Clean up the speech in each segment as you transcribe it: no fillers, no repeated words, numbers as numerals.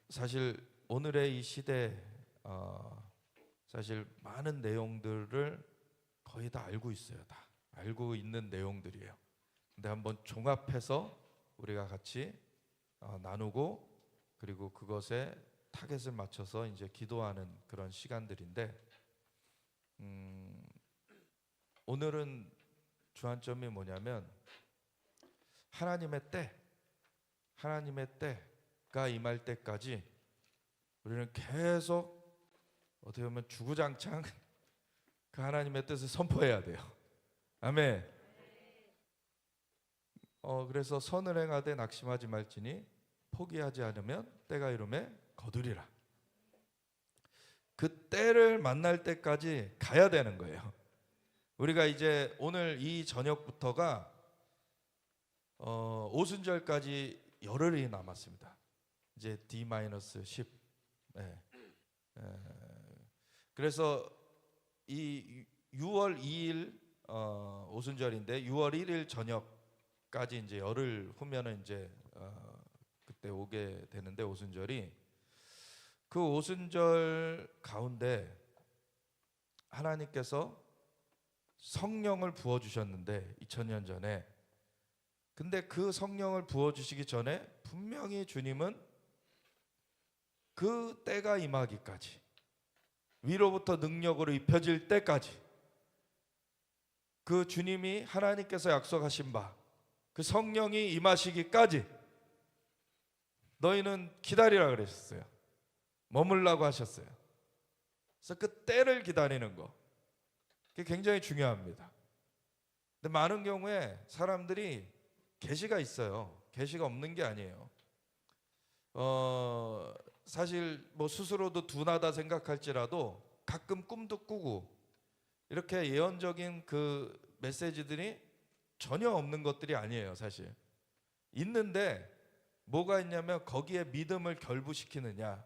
사실 오늘의 이 시대 사실 많은 내용들을 거의 다 알고 있어요. 다 알고 있는 내용들이에요. 근데 한번 종합해서 우리가 같이 나누고 그리고 그것에 타겟을 맞춰서 이제 기도하는 그런 시간들인데 오늘은 주안점이 뭐냐면 하나님의 때가 임할 때까지 우리는 계속 어떻게 보면 주구장창 그 하나님의 뜻을 선포해야 돼요. 아멘. 그래서 선을 행하되 낙심하지 말지니 포기하지 않으면 때가 이르매 거두리라. 그 때를 만날 때까지 가야 되는 거예요. 우리가 이제 오늘 이 저녁부터가 오순절까지 열흘이 남았습니다. 이제 D-10. 네. 그래서 이 6월 2일 오순절인데 6월 1일 저녁까지 이제 열흘 후면은 이제 그때 오게 되는데 오순절이 그 오순절 가운데 하나님께서 성령을 부어 주셨는데 2000년 전에 근데 그 성령을 부어 주시기 전에 분명히 주님은 그 때가 임하기까지 위로부터 능력으로 입혀질 때까지 그 주님이 하나님께서 약속하신 바 그 성령이 임하시기까지 너희는 기다리라 그러셨어요. 머물라고 하셨어요. 그래서 그 때를 기다리는 거 그게 굉장히 중요합니다. 근데 많은 경우에 사람들이 계시가 있어요. 계시가 없는 게 아니에요. 사실 뭐 스스로도 둔하다 생각할지라도 가끔 꿈도 꾸고 이렇게 예언적인 그 메시지들이 전혀 없는 것들이 아니에요. 사실 있는데 뭐가 있냐면 거기에 믿음을 결부시키느냐의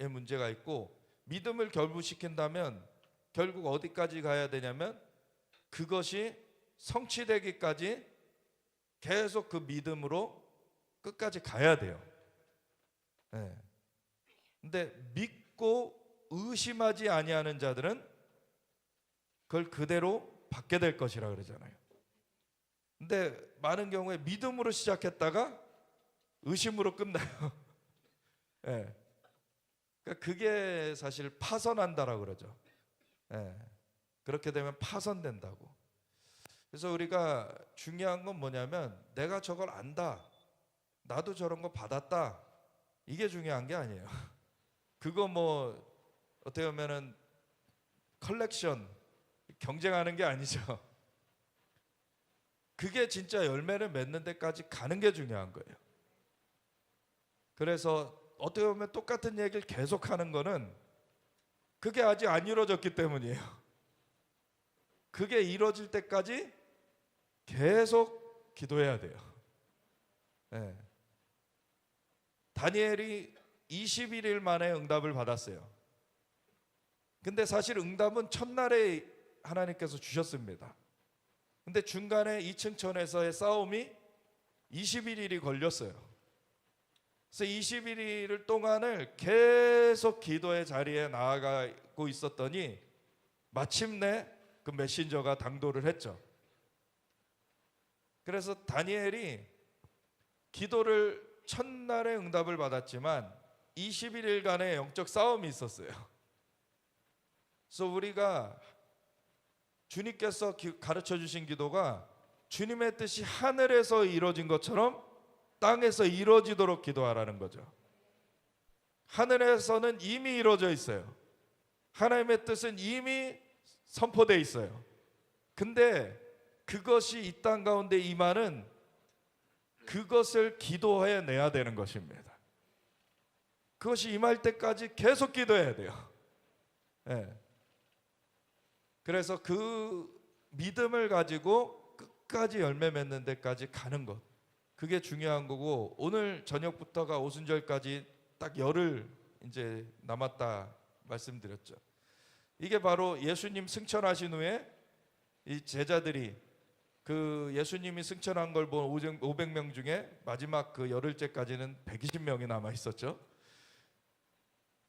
문제가 있고 믿음을 결부시킨다면 결국 어디까지 가야 되냐면 그것이 성취되기까지 계속 그 믿음으로 끝까지 가야 돼요. 네. 근데 믿고 의심하지 아니하는 자들은 그걸 그대로 받게 될 것이라 그러잖아요. 근데 많은 경우에 믿음으로 시작했다가 의심으로 끝나요. 네. 그러니까 그게 사실 파선한다라고 그러죠. 네. 그렇게 되면 파선된다고. 그래서 우리가 중요한 건 뭐냐면 내가 저걸 안다. 나도 저런 거 받았다. 이게 중요한 게 아니에요. 그거 뭐 어떻게 보면은 컬렉션 경쟁하는 게 아니죠. 그게 진짜 열매를 맺는 데까지 가는 게 중요한 거예요. 그래서 어떻게 보면 똑같은 얘기를 계속하는 거는 그게 아직 안 이루어졌기 때문이에요. 그게 이루어질 때까지 계속 기도해야 돼요. 네. 다니엘이 21일 만에 응답을 받았어요. 근데 사실 응답은 첫날에 하나님께서 주셨습니다. 근데 중간에 2층 천에서의 싸움이 21일이 걸렸어요. 그래서 21일 동안을 계속 기도의 자리에 나아가고 있었더니 마침내 그 메신저가 당도를 했죠. 그래서 다니엘이 기도를 첫날에 응답을 받았지만 21일간의 영적 싸움이 있었어요. 그래서 우리가 주님께서 가르쳐 주신 기도가 주님의 뜻이 하늘에서 이루어진 것처럼 땅에서 이루어지도록 기도하라는 거죠. 하늘에서는 이미 이루어져 있어요. 하나님의 뜻은 이미 선포되어 있어요. 근데 그것이 이 땅 가운데 임하는 그것을 기도해 내야 되는 것입니다. 그것이 임할 때까지 계속 기도해야 돼요. 네. 그래서 그 믿음을 가지고 끝까지 열매 맺는 데까지 가는 것 그게 중요한 거고 오늘 저녁부터가 오순절까지 딱 열흘 이제 남았다 말씀드렸죠. 이게 바로 예수님 승천하신 후에 이 제자들이 그 예수님이 승천한 걸 본 500명 중에 마지막 그 열흘째까지는 120명이 남아 있었죠.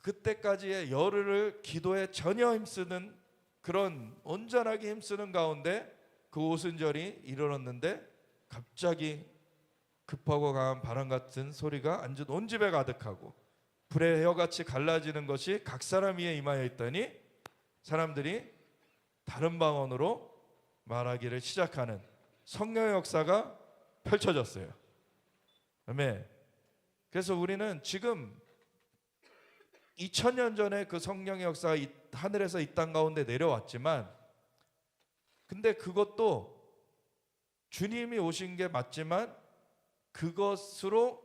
그때까지의 열흘을 기도에 전혀 힘쓰는, 그런 온전하게 힘쓰는 가운데 그 오순절이 이르렀는데 갑자기 급하고 강한 바람 같은 소리가 온 집에 가득하고 불의 혀같이 갈라지는 것이 각 사람 위에 임하여 있더니 사람들이 다른 방언으로 말하기를 시작하는 성령의 역사가 펼쳐졌어요. 아멘. 그래서 우리는 지금 2000년 전에 그 성령의 역사가 하늘에서 이 땅 가운데 내려왔지만, 근데 그것도 주님이 오신 게 맞지만 그것으로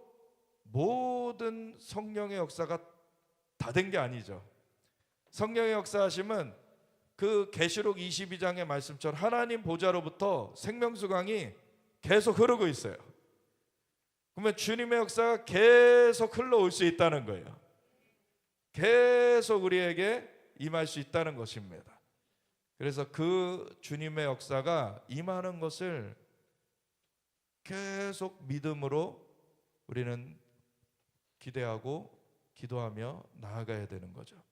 모든 성령의 역사가 다 된 게 아니죠. 성령의 역사하심은 그 계시록 22장의 말씀처럼 하나님 보좌로부터 생명수강이 계속 흐르고 있어요. 그러면 주님의 역사가 계속 흘러올 수 있다는 거예요. 계속 우리에게 임할 수 있다는 것입니다. 그래서 그 주님의 역사가 임하는 것을 계속 믿음으로 우리는 기대하고 기도하며 나아가야 되는 거죠.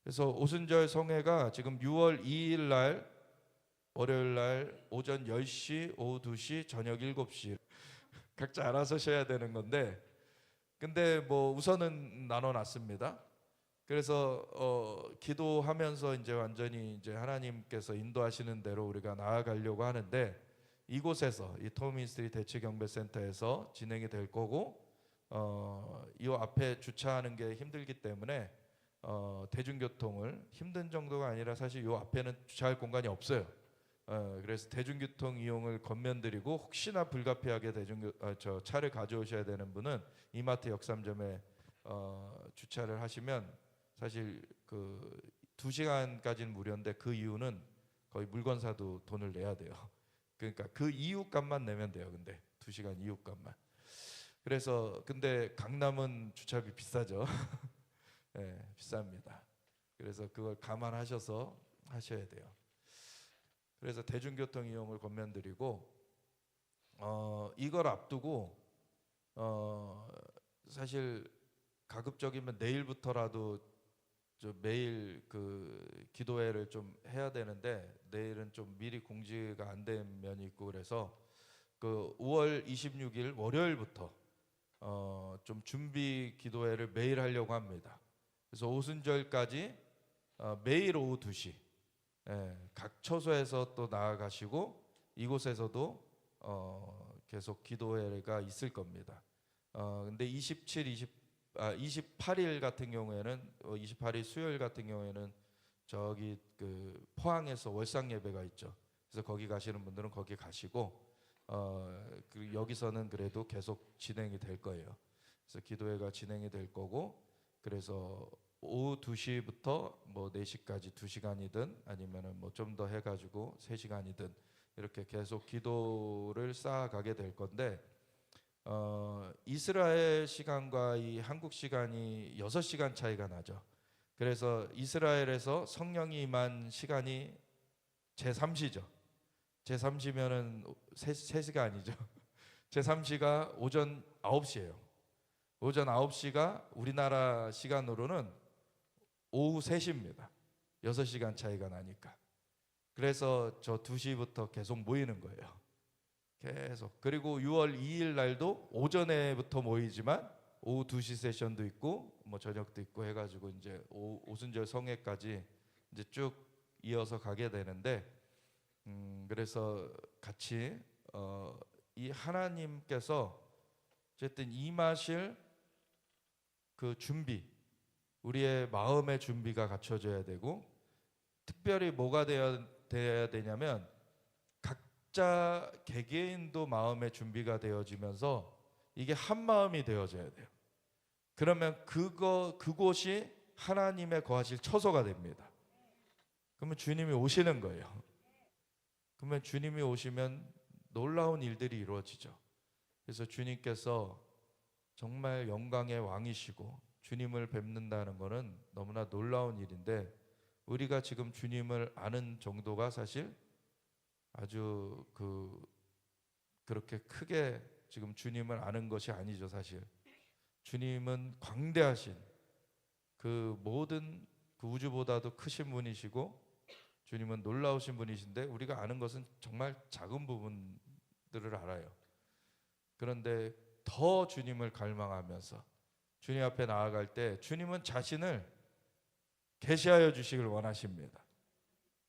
그래서 오순절 성회가 지금 6월 2일 날 월요일 날 오전 10시, 오후 2시, 저녁 7시 각자 알아서 쉬어야 되는 건데, 근데 뭐 우선은 나눠놨습니다. 그래서 기도하면서 이제 완전히 이제 하나님께서 인도하시는 대로 우리가 나아가려고 하는데, 이곳에서 이 토미니스트리 대치경배센터에서 진행이 될 거고, 이 앞에 주차하는 게 힘들기 때문에 대중교통을, 힘든 정도가 아니라 사실 이 앞에는 주차할 공간이 없어요. 그래서 대중교통 이용을 권면드리고, 혹시나 불가피하게 차를 가져오셔야 되는 분은 이마트 역삼점에 주차를 하시면 사실 그 2시간까지는 무료인데 그 이유는 거의 물건사도 돈을 내야 돼요. 그러니까 그 이유값만 내면 돼요. 근데 2시간 이유값만. 그래서 근데 강남은 주차비 비싸죠. 네, 비쌉니다. 그래서 그걸 감안하셔서 하셔야 돼요. 그래서 대중교통 이용을 권면드리고, 이걸 앞두고 사실 가급적이면 내일부터라도 매일 그 기도회를 좀 해야 되는데, 내일은 좀 미리 공지가 안 된 면이 있고, 그래서 그 5월 26일 월요일부터 좀 준비 기도회를 매일 하려고 합니다. 그래서 오순절까지 매일 오후 2시, 각 처소에서 또 나아가시고 이곳에서도 계속 기도회가 있을 겁니다. 근데 28일 같은 경우에는 28일 수요일 같은 경우에는 저기 그 포항에서 월상 예배가 있죠. 그래서 거기 가시는 분들은 거기 가시고, 여기서는 그래도 계속 진행이 될 거예요. 그래서 기도회가 진행이 될 거고, 그래서 오후 2시부터 뭐 4시까지 2시간이든 아니면은 뭐 좀 더 해가지고 3시간이든 이렇게 계속 기도를 쌓아가게 될 건데, 이스라엘 시간과 이 한국 시간이 6시간 차이가 나죠. 그래서 이스라엘에서 성령이 임한 시간이 제3시죠. 제3시면은 3시가 아니죠. 제3시가 오전 9시예요. 오전 9시가 우리나라 시간으로는 오후 3시입니다. 6시간 차이가 나니까. 그래서 저 2시부터 계속 모이는 거예요. 계속. 그리고 6월 2일 날도 오전에부터 모이지만 오후 2시 세션도 있고 뭐 저녁도 있고 해가지고 이제 오순절 성회까지 이제 쭉 이어서 가게 되는데, 그래서 같이 이 하나님께서 어쨌든 임하실 그 준비, 우리의 마음의 준비가 갖춰져야 되고, 특별히 뭐가 돼야 되냐면 각자 개개인도 마음의 준비가 되어지면서 이게 한 마음이 되어져야 돼요. 그러면 그곳이 하나님의 거하실 처소가 됩니다. 그러면 주님이 오시는 거예요. 그러면 주님이 오시면 놀라운 일들이 이루어지죠. 그래서 주님께서 정말 영광의 왕이시고 주님을 뵙는다는 것은 너무나 놀라운 일인데, 우리가 지금 주님을 아는 정도가 사실 아주 그렇게 크게 지금 주님을 아는 것이 아니죠. 사실 주님은 광대하신 그 모든 그 우주보다도 크신 분이시고 주님은 놀라우신 분이신데 우리가 아는 것은 정말 작은 부분들을 알아요. 그런데 더 주님을 갈망하면서 주님 앞에 나아갈 때 주님은 자신을 계시하여 주시길 원하십니다.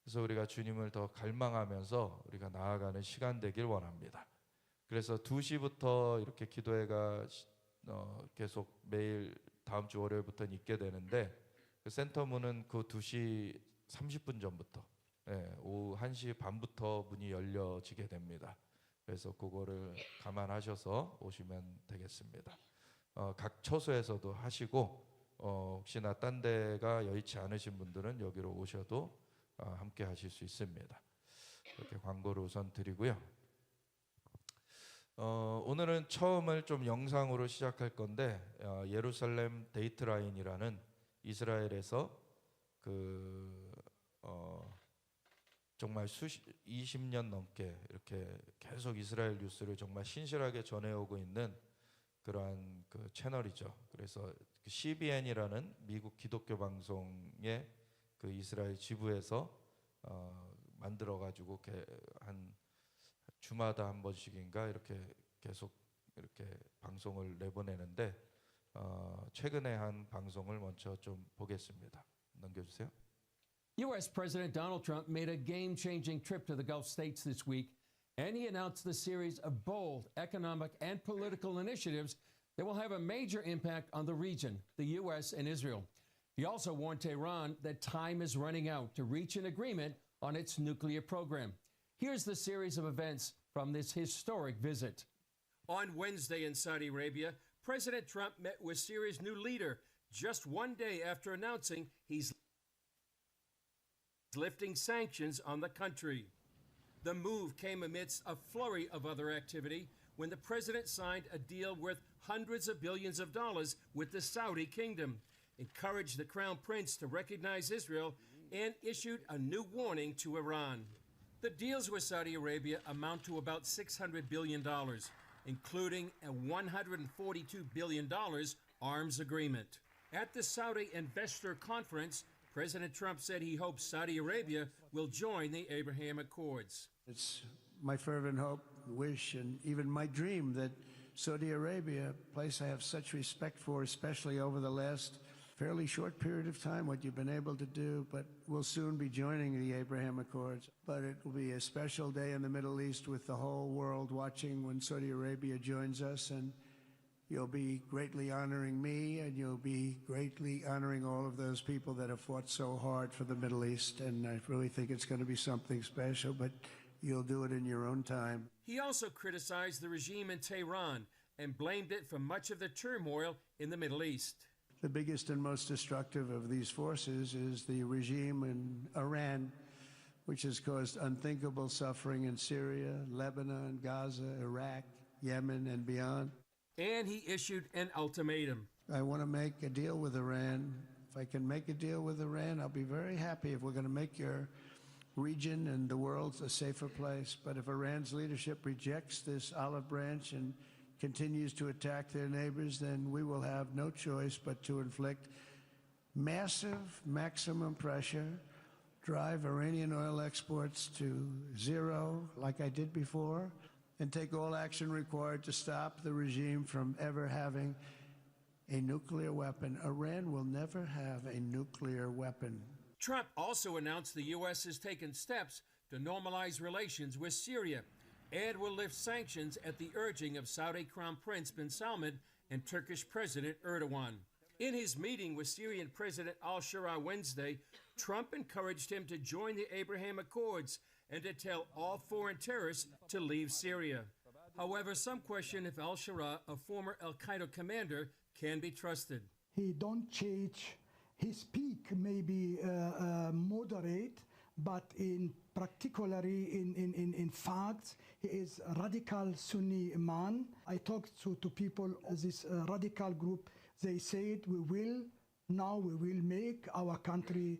그래서 우리가 주님을 더 갈망하면서 우리가 나아가는 시간 되길 원합니다. 그래서 2시부터 이렇게 기도회가 계속 매일 다음 주 월요일부터는 있게 되는데 그 센터문은 그 2시 30분 전부터 오후 1시 반부터 문이 열려지게 됩니다. 그래서 그거를 감안하셔서 오시면 되겠습니다. 각 처소에서도 하시고 혹시나 딴 데가 여의치 않으신 분들은 여기로 오셔도 함께 하실 수 있습니다. 이렇게 광고를 우선 드리고요. 오늘은 처음을 좀 영상으로 시작할 건데 예루살렘 데이트라인이라는 이스라엘에서 정말 20년 넘게 이렇게 계속 이스라엘 뉴스를 정말 신실하게 전해오고 있는 그러한 그 채널이죠. 그래서 CBN이라는 미국 기독교 방송의 그 이스라엘 지부에서 만들어 가지고 한 주마다 한 번씩인가 이렇게 계속 이렇게 방송을 내보내는데 최근에 한 방송을 먼저 좀 보겠습니다. 넘겨주세요. U.S. President Donald Trump made a game-changing trip to the Gulf states this week, and he announced a series of bold economic and political initiatives that will have a major impact on the region, the U.S. and Israel. He also warned Tehran that time is running out to reach an agreement on its nuclear program. Here's the series of events from this historic visit. On Wednesday in Saudi Arabia, President Trump met with Syria's new leader just one day after announcing he's lifting sanctions on the country. The move came amidst a flurry of other activity when the president signed a deal worth hundreds of billions of dollars with the Saudi kingdom, encouraged the crown prince to recognize Israel, and issued a new warning to Iran. The deals with Saudi Arabia amount to about $600 billion, including a $142 billion arms agreement. At the Saudi Investor Conference, President Trump said he hopes Saudi Arabia will join the Abraham Accords. It's my fervent hope, wish, and even my dream that Saudi Arabia, a place I have such respect for, especially over the last fairly short period of time, what you've been able to do, but we'll soon be joining the Abraham Accords. But it will be a special day in the Middle East with the whole world watching when Saudi Arabia joins us, and you'll be greatly honoring me, and you'll be greatly honoring all of those people that have fought so hard for the Middle East, and I really think it's going to be something special, but you'll do it in your own time. He also criticized the regime in Tehran and blamed it for much of the turmoil in the Middle East. The biggest and most destructive of these forces is the regime in Iran, which has caused unthinkable suffering in Syria, Lebanon, Gaza, Iraq, Yemen, and beyond. And he issued an ultimatum. I want to make a deal with Iran. If I can make a deal with Iran, I'll be very happy if we're going to make your region and the world a safer place. But if Iran's leadership rejects this olive branch and continues to attack their neighbors, then we will have no choice but to inflict massive maximum pressure, drive Iranian oil exports to zero like I did before, and take all action required to stop the regime from ever having a nuclear weapon. Iran will never have a nuclear weapon. Trump also announced the U.S. has taken steps to normalize relations with Syria and will lift sanctions at the urging of Saudi Crown Prince bin Salman and Turkish President Erdogan. In his meeting with Syrian President al-Shara Wednesday, Trump encouraged him to join the Abraham Accords and to tell all foreign terrorists to leave Syria. However, some question if al-Shara, a former al-Qaeda commander, can be trusted. He don't change. His peak may be moderate, but particularly in facts, he is a radical Sunni man. I talked to people, this radical group, they said we will make our country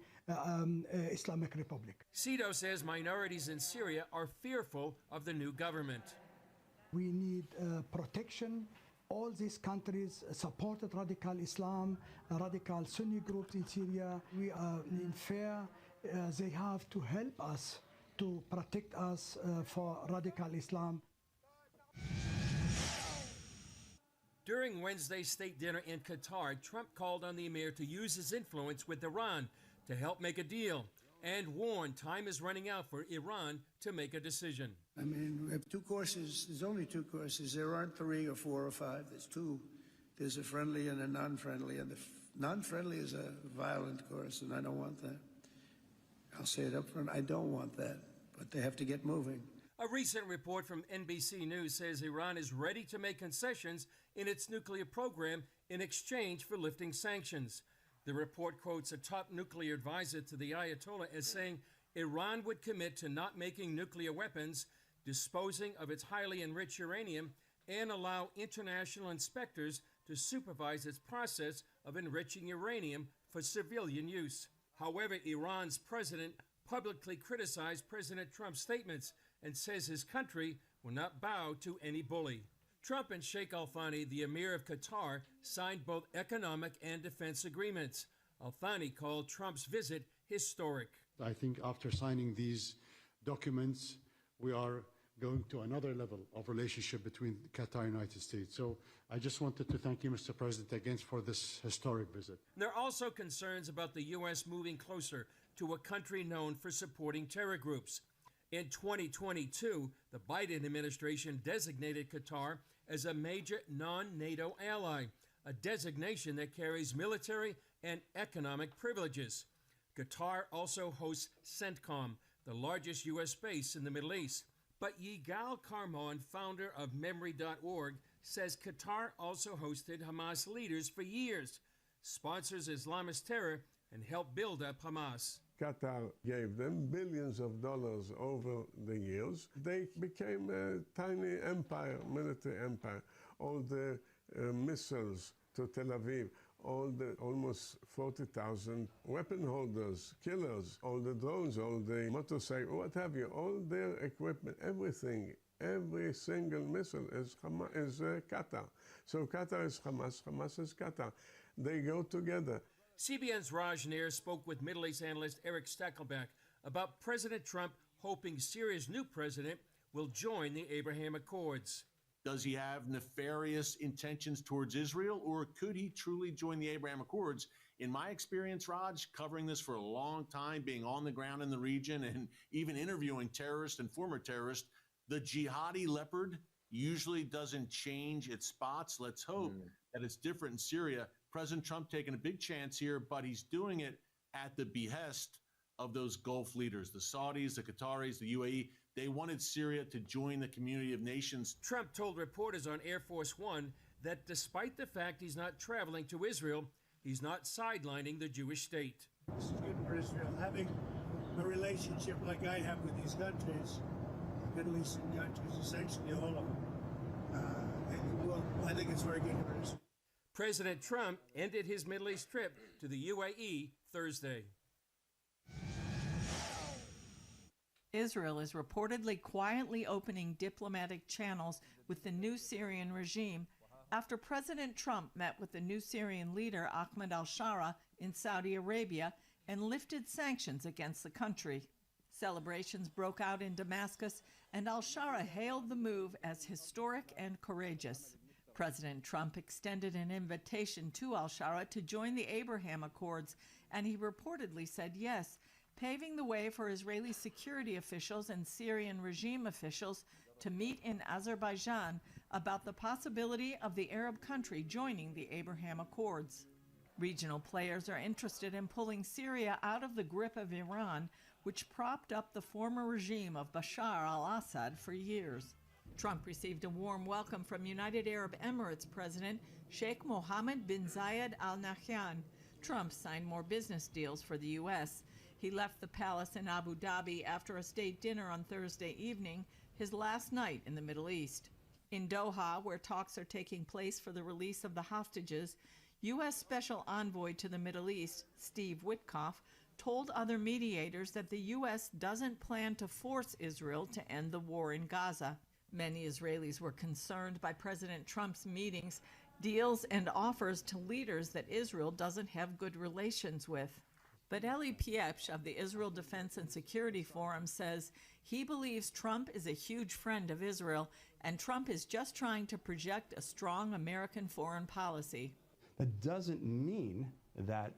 Islamic Republic. Cito says minorities in Syria are fearful of the new government. We need protection All these countries supported radical Islam, radical Sunni groups in Syria. We are in fear. They have to help us to protect us for radical Islam. During Wednesday's state dinner in Qatar, Trump called on the emir to use his influence with Iran to help make a deal and warned time is running out for Iran to make a decision. I mean, we have two courses. There's only two courses. There aren't 3 or 4 or 5. There's 2. There's a friendly and a non-friendly. And the non-friendly is a violent course, and I don't want that. I'll say it up front. I don't want that. But they have to get moving. A recent report from NBC News says Iran is ready to make concessions in its nuclear program in exchange for lifting sanctions. The report quotes a top nuclear advisor to the Ayatollah as saying Iran would commit to not making nuclear weapons, disposing of its highly enriched uranium, and allow international inspectors to supervise its process of enriching uranium for civilian use. However, Iran's president publicly criticized President Trump's statements and says his country will not bow to any bully. Trump and Sheikh Al Thani, the Emir of Qatar, signed both economic and defense agreements. Al Thani called Trump's visit historic. I think after signing these documents, we are going to another level of relationship between Qatar and the United States. So I just wanted to thank you, Mr. President, again for this historic visit. There are also concerns about the U.S. moving closer to a country known for supporting terror groups. In 2022, the Biden administration designated Qatar as a major non-NATO ally, a designation that carries military and economic privileges. Qatar also hosts CENTCOM, the largest U.S. base in the Middle East. But Yigal Karmon, founder of Memory.org, says Qatar also hosted Hamas leaders for years, sponsors Islamist terror, and helped build up Hamas. Qatar gave them billions of dollars over the years. They became a tiny empire, military empire. All the missiles to Tel Aviv, all the almost 40,000 weapon holders, killers, all the drones, all the motorcycles, what have you, all their equipment, everything, every single missile is Qatar. So Qatar is Hamas, Hamas is Qatar. They go together. CBN's Raj Nair spoke with Middle East analyst Eric Stakelbeck about President Trump hoping Syria's new president will join the Abraham Accords. Does he have nefarious intentions towards Israel, or could he truly join the Abraham Accords? In my experience, Raj, covering this for a long time, being on the ground in the region and even interviewing terrorists and former terrorists, the jihadi leopard usually doesn't change its spots. Let's hope that it's different in Syria. President Trump taking a big chance here, but he's doing it at the behest of those Gulf leaders, the Saudis, the Qataris, the UAE. They wanted Syria to join the community of nations. Trump told reporters on Air Force One that despite the fact he's not traveling to Israel, he's not sidelining the Jewish state. This is good for Israel. Having a relationship like I have with these countries, Middle Eastern countries, essentially all of them, I think it's very good for Israel. President Trump ended his Middle East trip to the UAE Thursday. Israel is reportedly quietly opening diplomatic channels with the new Syrian regime after President Trump met with the new Syrian leader Ahmed al-Shara in Saudi Arabia and lifted sanctions against the country. Celebrations broke out in Damascus, and al-Shara hailed the move as historic and courageous. President Trump extended an invitation to al-Shara to join the Abraham Accords, and he reportedly said yes, paving the way for Israeli security officials and Syrian regime officials to meet in Azerbaijan about the possibility of the Arab country joining the Abraham Accords. Regional players are interested in pulling Syria out of the grip of Iran, which propped up the former regime of Bashar al-Assad for years. Trump received a warm welcome from United Arab Emirates President Sheikh Mohammed bin Zayed Al Nahyan. Trump signed more business deals for the U.S. He left the palace in Abu Dhabi after a state dinner on Thursday evening, his last night in the Middle East. In Doha, where talks are taking place for the release of the hostages, U.S. Special Envoy to the Middle East, Steve Witkoff, told other mediators that the U.S. doesn't plan to force Israel to end the war in Gaza. Many Israelis were concerned by President Trump's meetings, deals, and offers to leaders that Israel doesn't have good relations with. But Eli Piepsh of the Israel Defense and Security Forum says he believes Trump is a huge friend of Israel, and Trump is just trying to project a strong American foreign policy. That doesn't mean that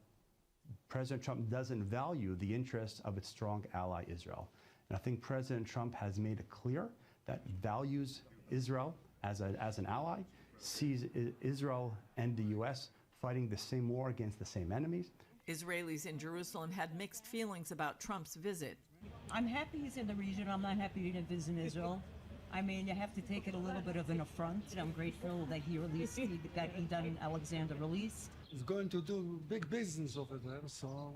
President Trump doesn't value the interests of its strong ally, Israel. And I think President Trump has made it clear that values Israel as an ally, sees Israel and the U.S. fighting the same war against the same enemies. Israelis in Jerusalem had mixed feelings about Trump's visit. I'm happy he's in the region. I'm not happy he didn't visit Israel. I mean, you have to take it a little bit of an affront. I'm grateful that he got Idan Alexander released. He's going to do big business over there, so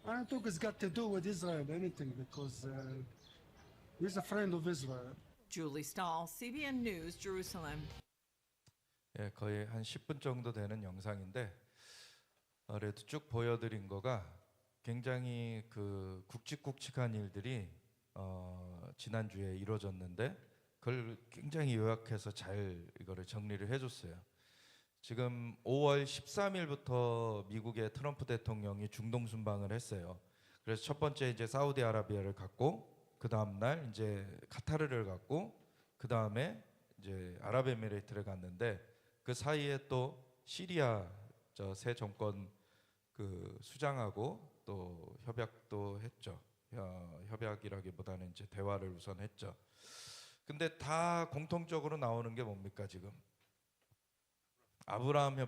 I don't think it's got to do with Israel anything, because he's a friend of Israel. Julie Stahl, CBN News, Jerusalem. 예, 거의 한 10분 정도 되는 영상인데 그래도 쭉 보여드린 거가 굉장히 그 굵직굵직한 일들이 지난주에 이루어졌는데 그걸 굉장히 요약해서 잘 이거를 정리를 해줬어요. 지금 5월 13일부터 미국의 트럼프 대통령이 중동 순방을 했어요. 그래서 첫 번째 이제 사우디아라비아를 갔고 그 다음 날 이제 카타르를 갔고 그 다음에 이제 아랍에미레이트를 갔는데 그 사이에 또 시리아 저 새 정권 그 수장하고 또 협약도 했죠. 협약이라기보다는 이제 대화를 우선 했죠. 근데 다 공통적으로 나오는 게 뭡니까 지금? 아브라함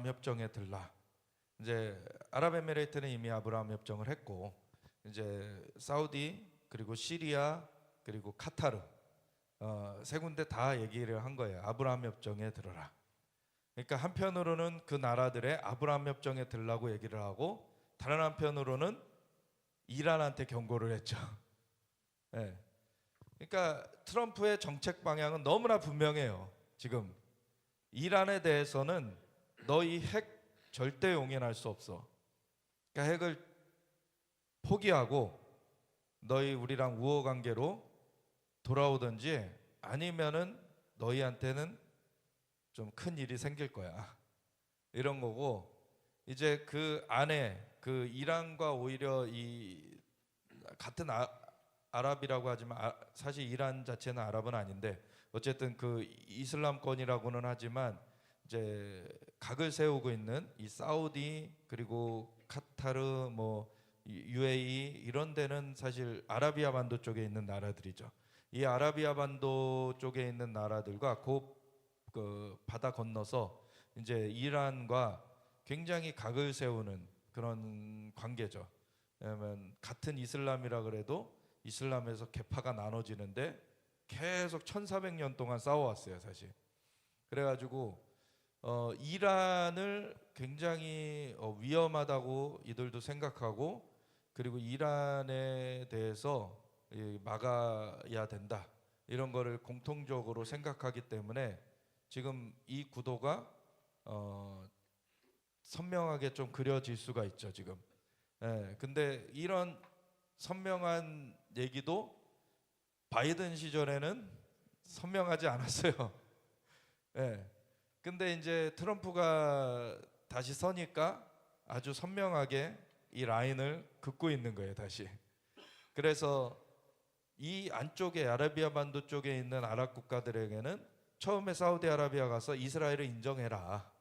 협정에 들라. 이제 아랍에미레이트는 이미 아브라함 협정을 했고 이제 사우디 그리고 시리아 그리고 카타르 세 군데 다 얘기를 한 거예요. 아브라함 협정에 들어라. 그러니까 한편으로는 그 나라들의 아브라함 협정에 들라고 얘기를 하고 다른 한편으로는 이란한테 경고를 했죠. 네. 그러니까 트럼프의 정책 방향은 너무나 분명해요. 지금 이란에 대해서는 너희 핵 절대 용인할 수 없어. 그러니까 핵을 포기하고 너희 우리랑 우호 관계로 돌아오든지 아니면은 너희한테는 좀 큰 일이 생길 거야. 이런 거고 이제 그 안에 그 이란과 오히려 이 같은 아랍이라고 하지만 사실 이란 자체는 아랍은 아닌데 어쨌든 그 이슬람권이라고는 하지만 이제 각을 세우고 있는 이 사우디 그리고 카타르 뭐 UAE 이런 데는 사실 아라비아 반도 쪽에 있는 나라들이죠. 이 아라비아 반도 쪽에 있는 나라들과 그 바다 건너서 이제 이란과 굉장히 각을 세우는 그런 관계죠. 왜냐하면 같은 이슬람이라 그래도 이슬람에서 계파가 나눠지는데 계속 1400년 동안 싸워왔어요 사실. 그래가지고 이란을 굉장히 위험하다고 이들도 생각하고 그리고 이란에 대해서 막아야 된다 이런 거를 공통적으로 생각하기 때문에 지금 이 구도가 선명하게 좀 그려질 수가 있죠 지금. 예, 근데 이런 선명한 얘기도 바이든 시절에는 선명하지 않았어요. 예. 근데 이제 트럼프가 다시 서니까 아주 선명하게 이 라인을 긋고 있는 거예요 다시. 그래서 이 안쪽에 아라비아 반도 쪽에 있는 아랍 국가들에게는 처음에 사우디아라비아 가서 이스라엘을 인정해라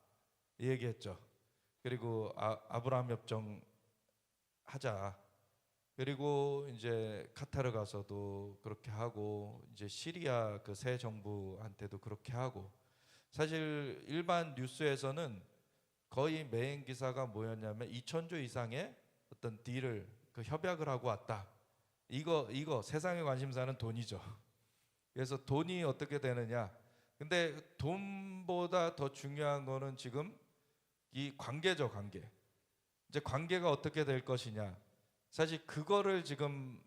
이 얘기했죠. 그리고 아브라함 협정 하자. 그리고 이제 카타르 가서도 그렇게 하고 이제 시리아 그 새 정부한테도 그렇게 하고 사실 일반 뉴스에서는 거의 메인 기사가 뭐였냐면 2,000조 이상의 어떤 딜을 그 협약을 하고 왔다. 이거 세상의 관심사는 돈이죠. 그래서 돈이 어떻게 되느냐. 근데 돈보다 더 중요한 거는 지금 이 관계죠, 관계. 이제 관계가 어떻게 될 것이냐. 사실 그거를 지금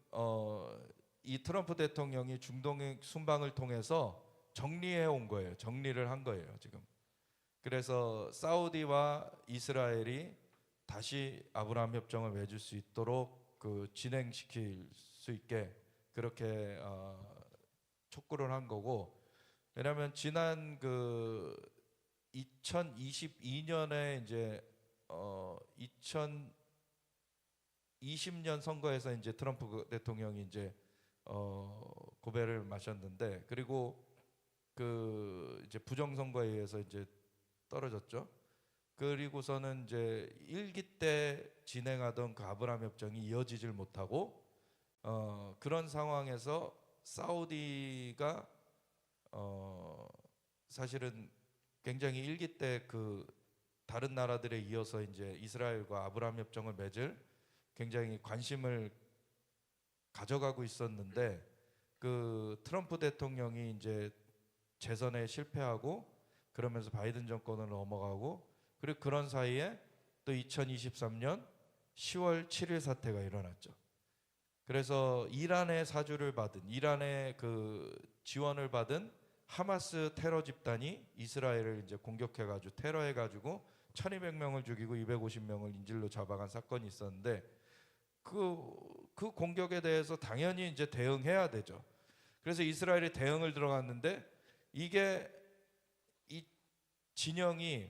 이 트럼프 대통령이 중동 순방을 통해서 정리해 온 거예요. 정리를 한 거예요, 지금. 그래서 사우디와 이스라엘이 다시 아브라함 협정을 맺을 수 있도록 그 진행시킬 수 있게 그렇게 촉구를 한 거고, 왜냐하면 지난 그 2022년에 이제 2020년 선거에서 이제 트럼프 대통령이 이제 고배를 마셨는데, 그리고 그 이제 부정 선거에 의해서 이제 떨어졌죠. 그리고서는 이제 1기 때 진행하던 그 아브라함 협정이 이어지질 못하고 그런 상황에서 사우디가 사실은 굉장히 1기 때 그 다른 나라들에 이어서 이제 이스라엘과 아브라함 협정을 맺을 굉장히 관심을 가져가고 있었는데, 그 트럼프 대통령이 이제 재선에 실패하고 그러면서 바이든 정권으로 넘어가고, 그리고 그런 사이에 또 2023년 10월 7일 사태가 일어났죠. 그래서 이란의 사주를 받은, 이란의 그 지원을 받은 하마스 테러 집단이 이스라엘을 이제 공격해가지고 테러해가지고 1,200명을 죽이고 250명을 인질로 잡아간 사건이 있었는데, 그 공격에 대해서 당연히 이제 대응해야 되죠. 그래서 이스라엘이 대응을 들어갔는데, 이게 이 진영이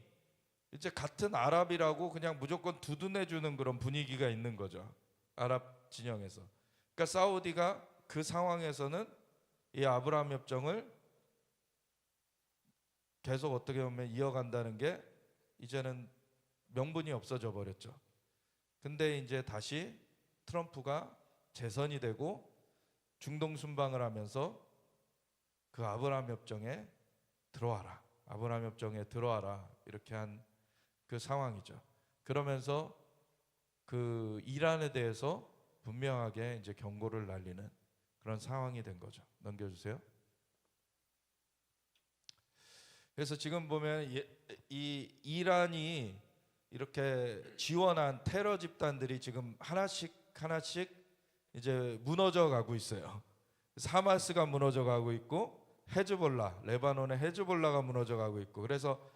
이제 같은 아랍이라고 그냥 무조건 두둔해 주는 그런 분위기가 있는 거죠. 아랍 진영에서. 그러니까 사우디가 그 상황에서는 이 아브라함 협정을 계속 어떻게 보면 이어간다는 게 이제는 명분이 없어져 버렸죠. 근데 이제 다시 트럼프가 재선이 되고 중동 순방을 하면서 그 아브라함 협정에 들어와라, 아브라함 협정에 들어와라, 이렇게 한 그 상황이죠. 그러면서 그 이란에 대해서 분명하게 이제 경고를 날리는 그런 상황이 된 거죠. 넘겨주세요. 그래서 지금 보면 이 이란이 이렇게 지원한 테러 집단들이 지금 하나씩 이제 무너져 가고 있어요. 하마스가 무너져 가고 있고, 헤즈볼라, 레바논의 헤즈볼라가 무너져 가고 있고, 그래서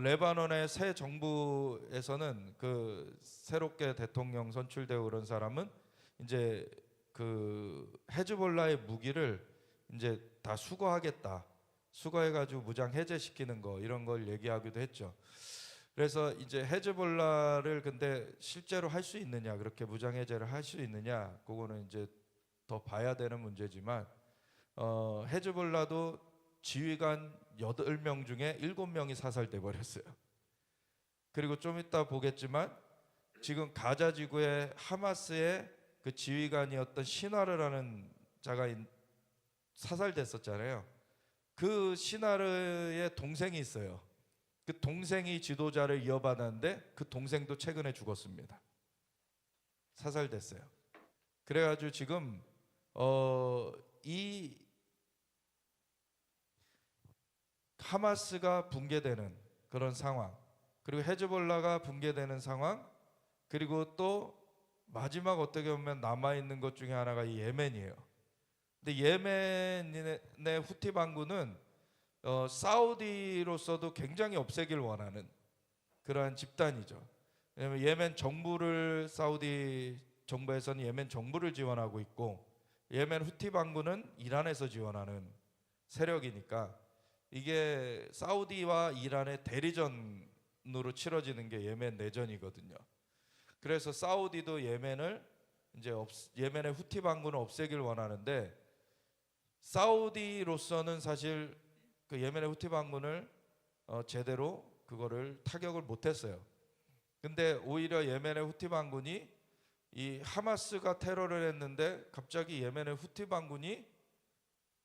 레바논의 새 정부에서는 그 새롭게 대통령 선출되고 그런 사람은 이제 그 헤즈볼라의 무기를 이제 다 수거하겠다, 수거해가지고 무장 해제시키는 거, 이런 걸 얘기하기도 했죠. 그래서 이제 헤즈볼라를 근데 실제로 할 수 있느냐, 그렇게 무장 해제를 할 수 있느냐, 그거는 이제 더 봐야 되는 문제지만, 헤즈볼라도 지휘관 8명 중에 7명이 사살돼 버렸어요. 그리고 좀 이따 보겠지만 지금 가자 지구의 하마스의 그 지휘관이었던 시나르라는 자가 사살됐었잖아요. 그 시나르의 동생이 있어요. 그 동생이 지도자를 이어받았는데 그 동생도 최근에 죽었습니다. 사살됐어요. 그래가지고 지금 이 하마스가 붕괴되는 그런 상황, 그리고 헤즈볼라가 붕괴되는 상황, 그리고 또 마지막 어떻게 보면 남아있는 것 중에 하나가 이 예멘이에요. 근데 예멘의 후티 반군은 사우디로서도 굉장히 없애길 원하는 그러한 집단이죠. 왜냐하면 예멘 정부를, 사우디 정부에서는 예멘 정부를 지원하고 있고, 예멘 후티 반군은 이란에서 지원하는 세력이니까 이게 사우디와 이란의 대리전으로 치러지는 게 예멘 내전이거든요. 그래서 사우디도 예멘의 후티 반군을 없애길 원하는데, 사우디로서는 사실 그 예멘의 후티 반군을 제대로 그거를 타격을 못했어요. 근데 오히려 예멘의 후티 반군이 이 하마스가 테러를 했는데 갑자기 예멘의 후티 반군이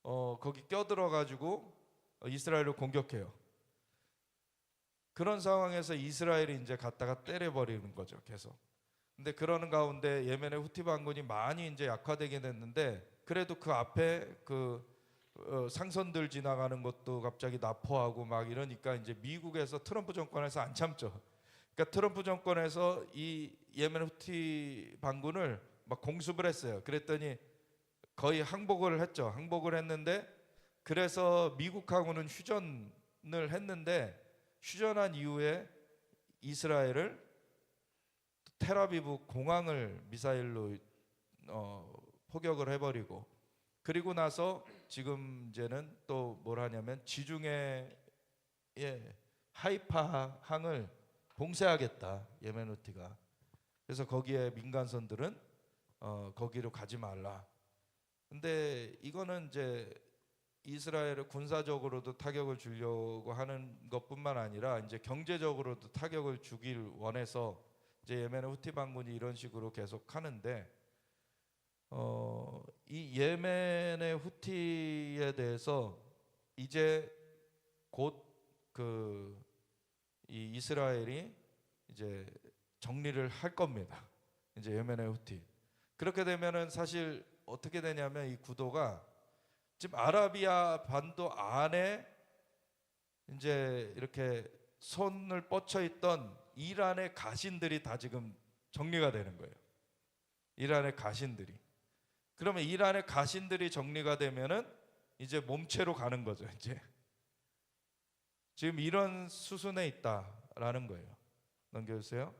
거기 껴들어 가지고 이스라엘을 공격해요. 그런 상황에서 이스라엘이 이제 갔다가 때려버리는 거죠, 계속. 근데 그러는 가운데 예멘의 후티 반군이 많이 이제 약화되긴 했는데, 그래도 그 앞에 그 상선들 지나가는 것도 갑자기 납포하고 막 이러니까 이제 미국에서 트럼프 정권에서 안 참죠. 그러니까 트럼프 정권에서 이 예멘 후티 반군을 막 공습을 했어요. 그랬더니 거의 항복을 했죠. 항복을 했는데, 그래서 미국하고는 휴전을 했는데, 휴전한 이후에 이스라엘을 텔아비브 공항을 미사일로 포격을 해버리고, 그리고 나서 지금 이제는 또 뭘 하냐면 지중해 하이파 항을 봉쇄하겠다, 예멘 후티가. 그래서 거기에 민간선들은 거기로 가지 말라. 근데 이거는 이제 이스라엘을 군사적으로도 타격을 주려고 하는 것뿐만 아니라 이제 경제적으로도 타격을 주길 원해서 이제 예멘의 후티 반군이 이런 식으로 계속 하는데, 이 예멘의 후티에 대해서 이제 곧 이 이스라엘이 이제 정리를 할 겁니다. 이제 예멘의 후티. 그렇게 되면은 사실 어떻게 되냐면 이 구도가 지금 아라비아 반도 안에 이제 이렇게 손을 뻗쳐 있던 이란의 가신들이 다 지금 정리가 되는 거예요. 이란의 가신들이. 그러면 이란의 가신들이 정리가 되면은 이제 몸체로 가는 거죠, 이제. 지금 이런 수순에 있다라는 거예요. 넘겨주세요.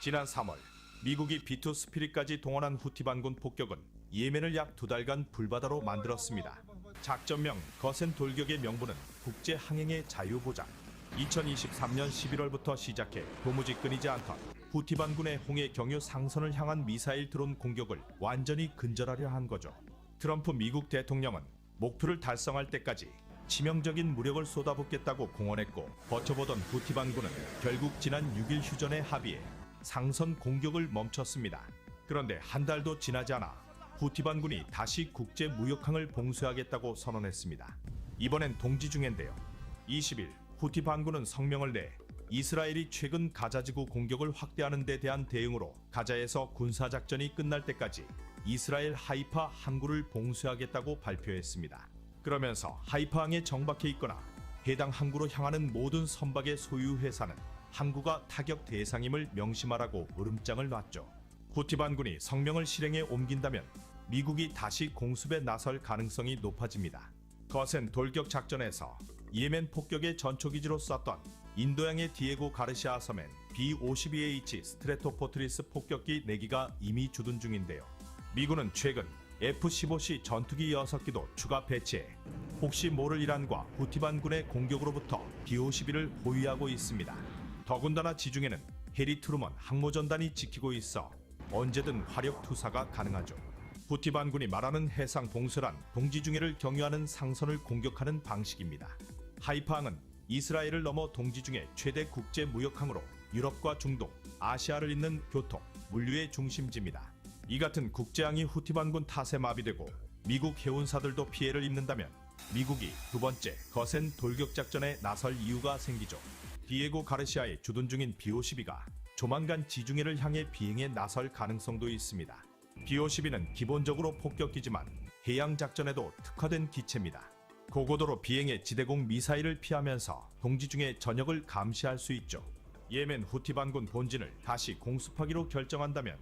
지난 3월 미국이 B2 스피릿까지 동원한 후티 반군 폭격은 예멘을 약 2달간 불바다로 만들었습니다. 작전명 거센 돌격의 명분은 국제 항행의 자유 보장. 2023년 11월부터 시작해 도무지 끊이지 않던 후티 반군의 홍해 경유 상선을 향한 미사일 드론 공격을 완전히 근절하려 한 거죠. 트럼프 미국 대통령은 목표를 달성할 때까지 치명적인 무력을 쏟아붓겠다고 공언했고, 버텨보던 후티 반군은 결국 지난 6일 휴전에 합의해 상선 공격을 멈췄습니다. 그런데 한 달도 지나지 않아 후티 반군이 다시 국제 무역항을 봉쇄하겠다고 선언했습니다. 이번엔 동지 중인데요. 20일 후티 반군은 성명을 내 이스라엘이 최근 가자지구 공격을 확대하는 데 대한 대응으로 가자에서 군사작전이 끝날 때까지 이스라엘 하이파 항구를 봉쇄하겠다고 발표했습니다. 그러면서 하이파항에 정박해 있거나 해당 항구로 향하는 모든 선박의 소유 회사는 항구가 타격 대상임을 명심하라고 으름장을 놨죠. 후티 반군이 성명을 실행에 옮긴다면 미국이 다시 공습에 나설 가능성이 높아집니다. 거센 돌격 작전에서 예멘 폭격의 전초기지로 썼던 인도양의 디에고 가르시아 섬엔 B-52H 스트레토포트리스 폭격기 4기가 이미 주둔 중인데요. 미군은 최근 F-15C 전투기 6기도 추가 배치해 혹시 모를 이란과 후티 반군의 공격으로부터 B-52를 호위하고 있습니다. 더군다나 지중해는 해리 트루먼 항모전단이 지키고 있어 언제든 화력 투사가 가능하죠. 후티 반군이 말하는 해상 봉쇄란 동지중해를 경유하는 상선을 공격하는 방식입니다. 하이파항은 이스라엘을 넘어 동지중해 최대 국제 무역항으로 유럽과 중동, 아시아를 잇는 교통, 물류의 중심지입니다. 이 같은 국제항이 후티 반군 탓에 마비되고 미국 해운사들도 피해를 입는다면 미국이 두 번째 거센 돌격 작전에 나설 이유가 생기죠. 디에고 가르시아의 주둔 중인 B-52가 조만간 지중해를 향해 비행에 나설 가능성도 있습니다. B-52는 기본적으로 폭격기지만 해양 작전에도 특화된 기체입니다. 고고도로 비행해 지대공 미사일을 피하면서 동지중해 전역을 감시할 수 있죠. 예멘 후티 반군 본진을 다시 공습하기로 결정한다면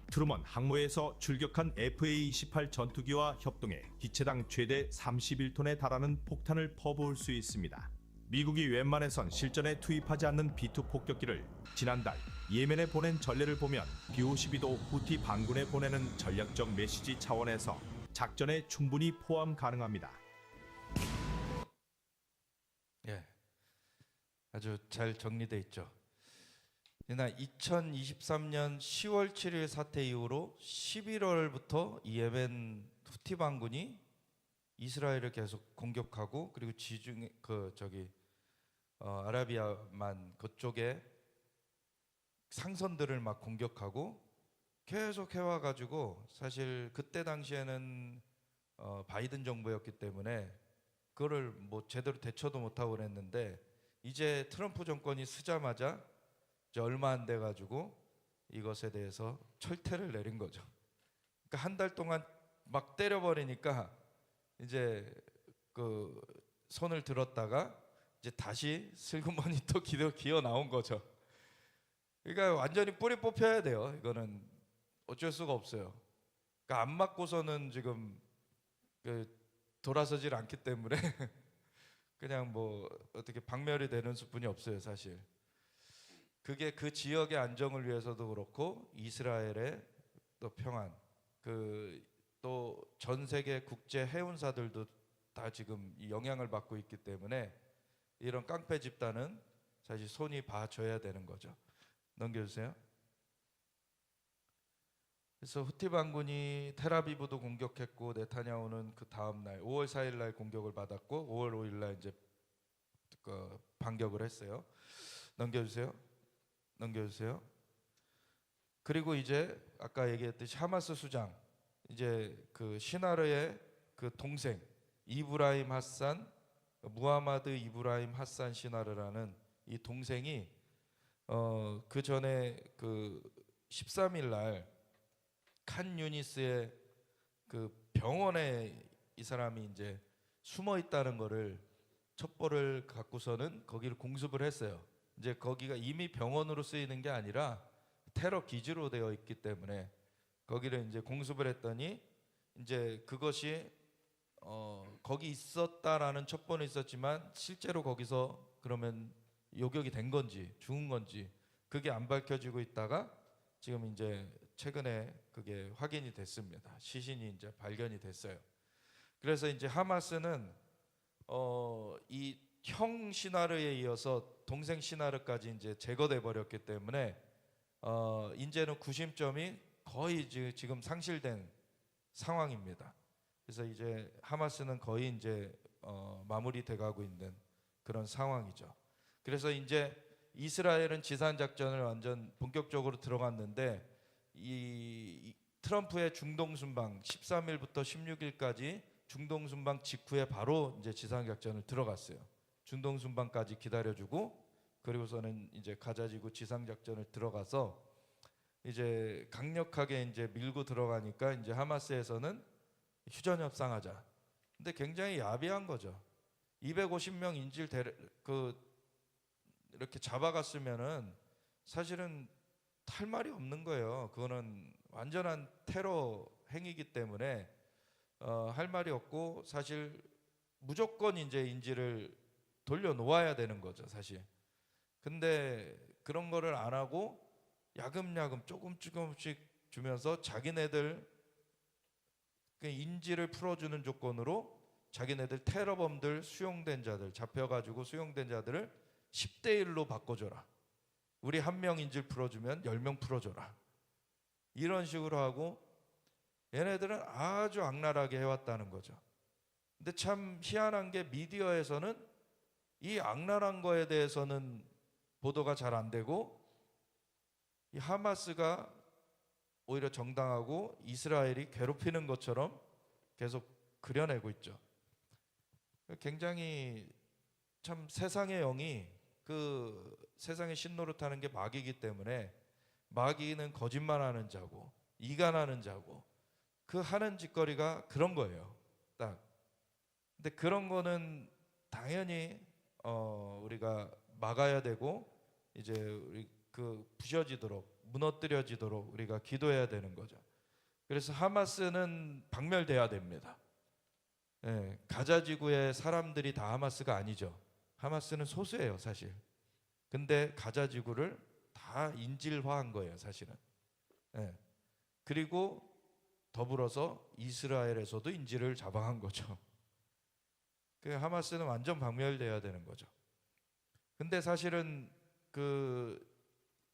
트루먼 항모에서 출격한 FA-28 전투기와 협동해 기체당 최대 31톤에 달하는 폭탄을 퍼부을 수 있습니다. 미국이 웬만해선 실전에 투입하지 않는 B2 폭격기를 지난달 예멘에 보낸 전례를 보면 B-52도 후티 반군에 보내는 전략적 메시지 차원에서 작전에 충분히 포함 가능합니다. 예, 아주 잘 정리돼 있죠. 지난 2023년 10월 7일 사태 이후로 11월부터 예멘 후티 반군이 이스라엘을 계속 공격하고, 그리고 지중해 아라비아만 그쪽에 상선들을 막 공격하고 계속 해와가지고, 사실 그때 당시에는 바이든 정부였기 때문에 그거를 뭐 제대로 대처도 못하고 그랬는데, 이제 트럼프 정권이 쓰자마자 이제 얼마 안 돼가지고 이것에 대해서 철퇴를 내린 거죠. 그러니까 한 달 동안 막 때려버리니까 이제 그 손을 들었다가 이제 다시 슬그머니 또 기어 나온 거죠. 그러니까 완전히 뿌리 뽑혀야 돼요. 이거는 어쩔 수가 없어요. 그러니까 안 맞고서는 지금 그 돌아서질 않기 때문에 그냥 뭐 어떻게 박멸이 되는 수뿐이 없어요, 사실. 그게 그 지역의 안정을 위해서도 그렇고 이스라엘의 또 평안, 그 또 전 세계 국제 해운사들도 다 지금 이 영향을 받고 있기 때문에 이런 깡패 집단은 사실 손이 봐줘야 되는 거죠. 넘겨주세요. 그래서 후티 반군이 텔아비브도 공격했고 네타냐후는 그 다음 날 5월 4일 날 공격을 받았고 5월 5일 날 이제 그 반격을 했어요. 넘겨주세요. 넘겨주세요. 그리고 이제 아까 얘기했듯이 하마스 수장 이제 그 시나르의 그 동생 이브라임 하산 무하마드 이브라임 하산 시나르라는 이 동생이 그 전에 그 13일 날 칸 유니스의 그 병원에 이 사람이 이제 숨어 있다는 거를 첩보를 갖고서는 거기를 공습을 했어요. 이제 거기가 이미 병원으로 쓰이는 게 아니라 테러 기지로 되어 있기 때문에 거기를 이제 공습을 했더니 이제 그것이 거기 있었다라는 첩보는 있었지만 실제로 거기서 그러면 요격이 된 건지 죽은 건지 그게 안 밝혀지고 있다가 지금 이제 최근에 그게 확인이 됐습니다. 시신이 이제 발견이 됐어요. 그래서 이제 하마스는 이 형 시나르에 이어서 동생 시나르까지 이제 제거돼 버렸기 때문에 이제는 구심점이 거의 지금 상실된 상황입니다. 그래서 이제 하마스는 거의 이제 마무리돼 가고 있는 그런 상황이죠. 그래서 이제 이스라엘은 지산 작전을 완전 본격적으로 들어갔는데 이 트럼프의 중동 순방 13일부터 16일까지 중동 순방 직후에 바로 이제 지상 작전을 들어갔어요. 중동 순방까지 기다려주고 그리고서는 이제 가자지구 지상 작전을 들어가서 이제 강력하게 이제 밀고 들어가니까 이제 하마스에서는 휴전 협상하자. 근데 굉장히 야비한 거죠. 250명 인질 이렇게 잡아갔으면은 사실은 할 말이 없는 거예요. 그거는 완전한 테러 행위이기 때문에 할 말이 없고 사실 무조건 이제 인질을 돌려놓아야 되는 거죠, 사실. 근데 그런 거를 안 하고 야금야금 조금씩 주면서 자기네들 그 인질을 풀어주는 조건으로 자기네들 테러범들 수용된 자들 잡혀가지고 수용된 자들을 10대 1로 바꿔줘라. 우리 한 명 인질 풀어주면 10명 풀어줘라. 이런 식으로 하고 얘네들은 아주 악랄하게 해왔다는 거죠. 근데 참 희한한 게 미디어에서는 이 악랄한 거에 대해서는 보도가 잘 안 되고 이 하마스가 오히려 정당하고 이스라엘이 괴롭히는 것처럼 계속 그려내고 있죠. 굉장히 참 세상의 영이 그 세상의 신노릇하는 게 마귀이기 때문에 마귀는 거짓말하는 자고 이간하는 자고 그 하는 짓거리가 그런 거예요. 딱. 근데 그런 거는 당연히 우리가 막아야 되고 이제 우리 그 부셔지도록 무너뜨려지도록 우리가 기도해야 되는 거죠. 그래서 하마스는 박멸돼야 됩니다. 예, 가자 지구의 사람들이 다 하마스가 아니죠. 하마스는 소수예요, 사실. 근데 가자 지구를 다 인질화한 거예요, 사실은. 예. 그리고 더불어서 이스라엘에서도 인질을 잡아간 거죠. 그 하마스는 완전 박멸돼야 되는 거죠. 근데 사실은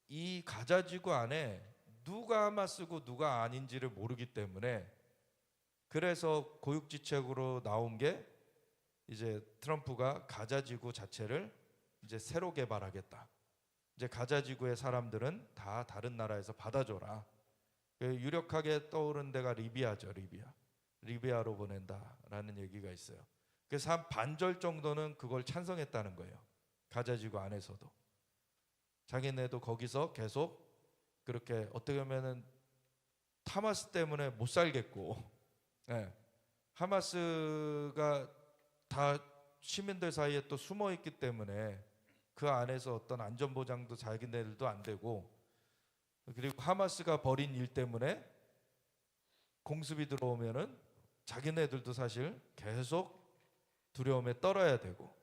이 가자 지구 안에 누가 하마스고 누가 아닌지를 모르기 때문에 그래서 고육지책으로 나온 게 이제 트럼프가 가자 지구 자체를 이제 새로 개발하겠다. 이제 가자 지구의 사람들은 다 다른 나라에서 받아줘라. 유력하게 떠오른 데가 리비아죠, 리비아로 보낸다라는 얘기가 있어요. 그래서 한 반절 정도는 그걸 찬성했다는 거예요. 가자 지구 안에서도. 자기네도 거기서 계속 그렇게 어떻게 보면은 하마스 때문에 못 살겠고, 예, 하마스가 다 시민들 사이에 또 숨어 있기 때문에 그 안에서 어떤 안전 보장도 자기네들도 안 되고, 그리고 하마스가 벌인 일 때문에 공습이 들어오면은 자기네들도 사실 계속 두려움에 떨어야 되고,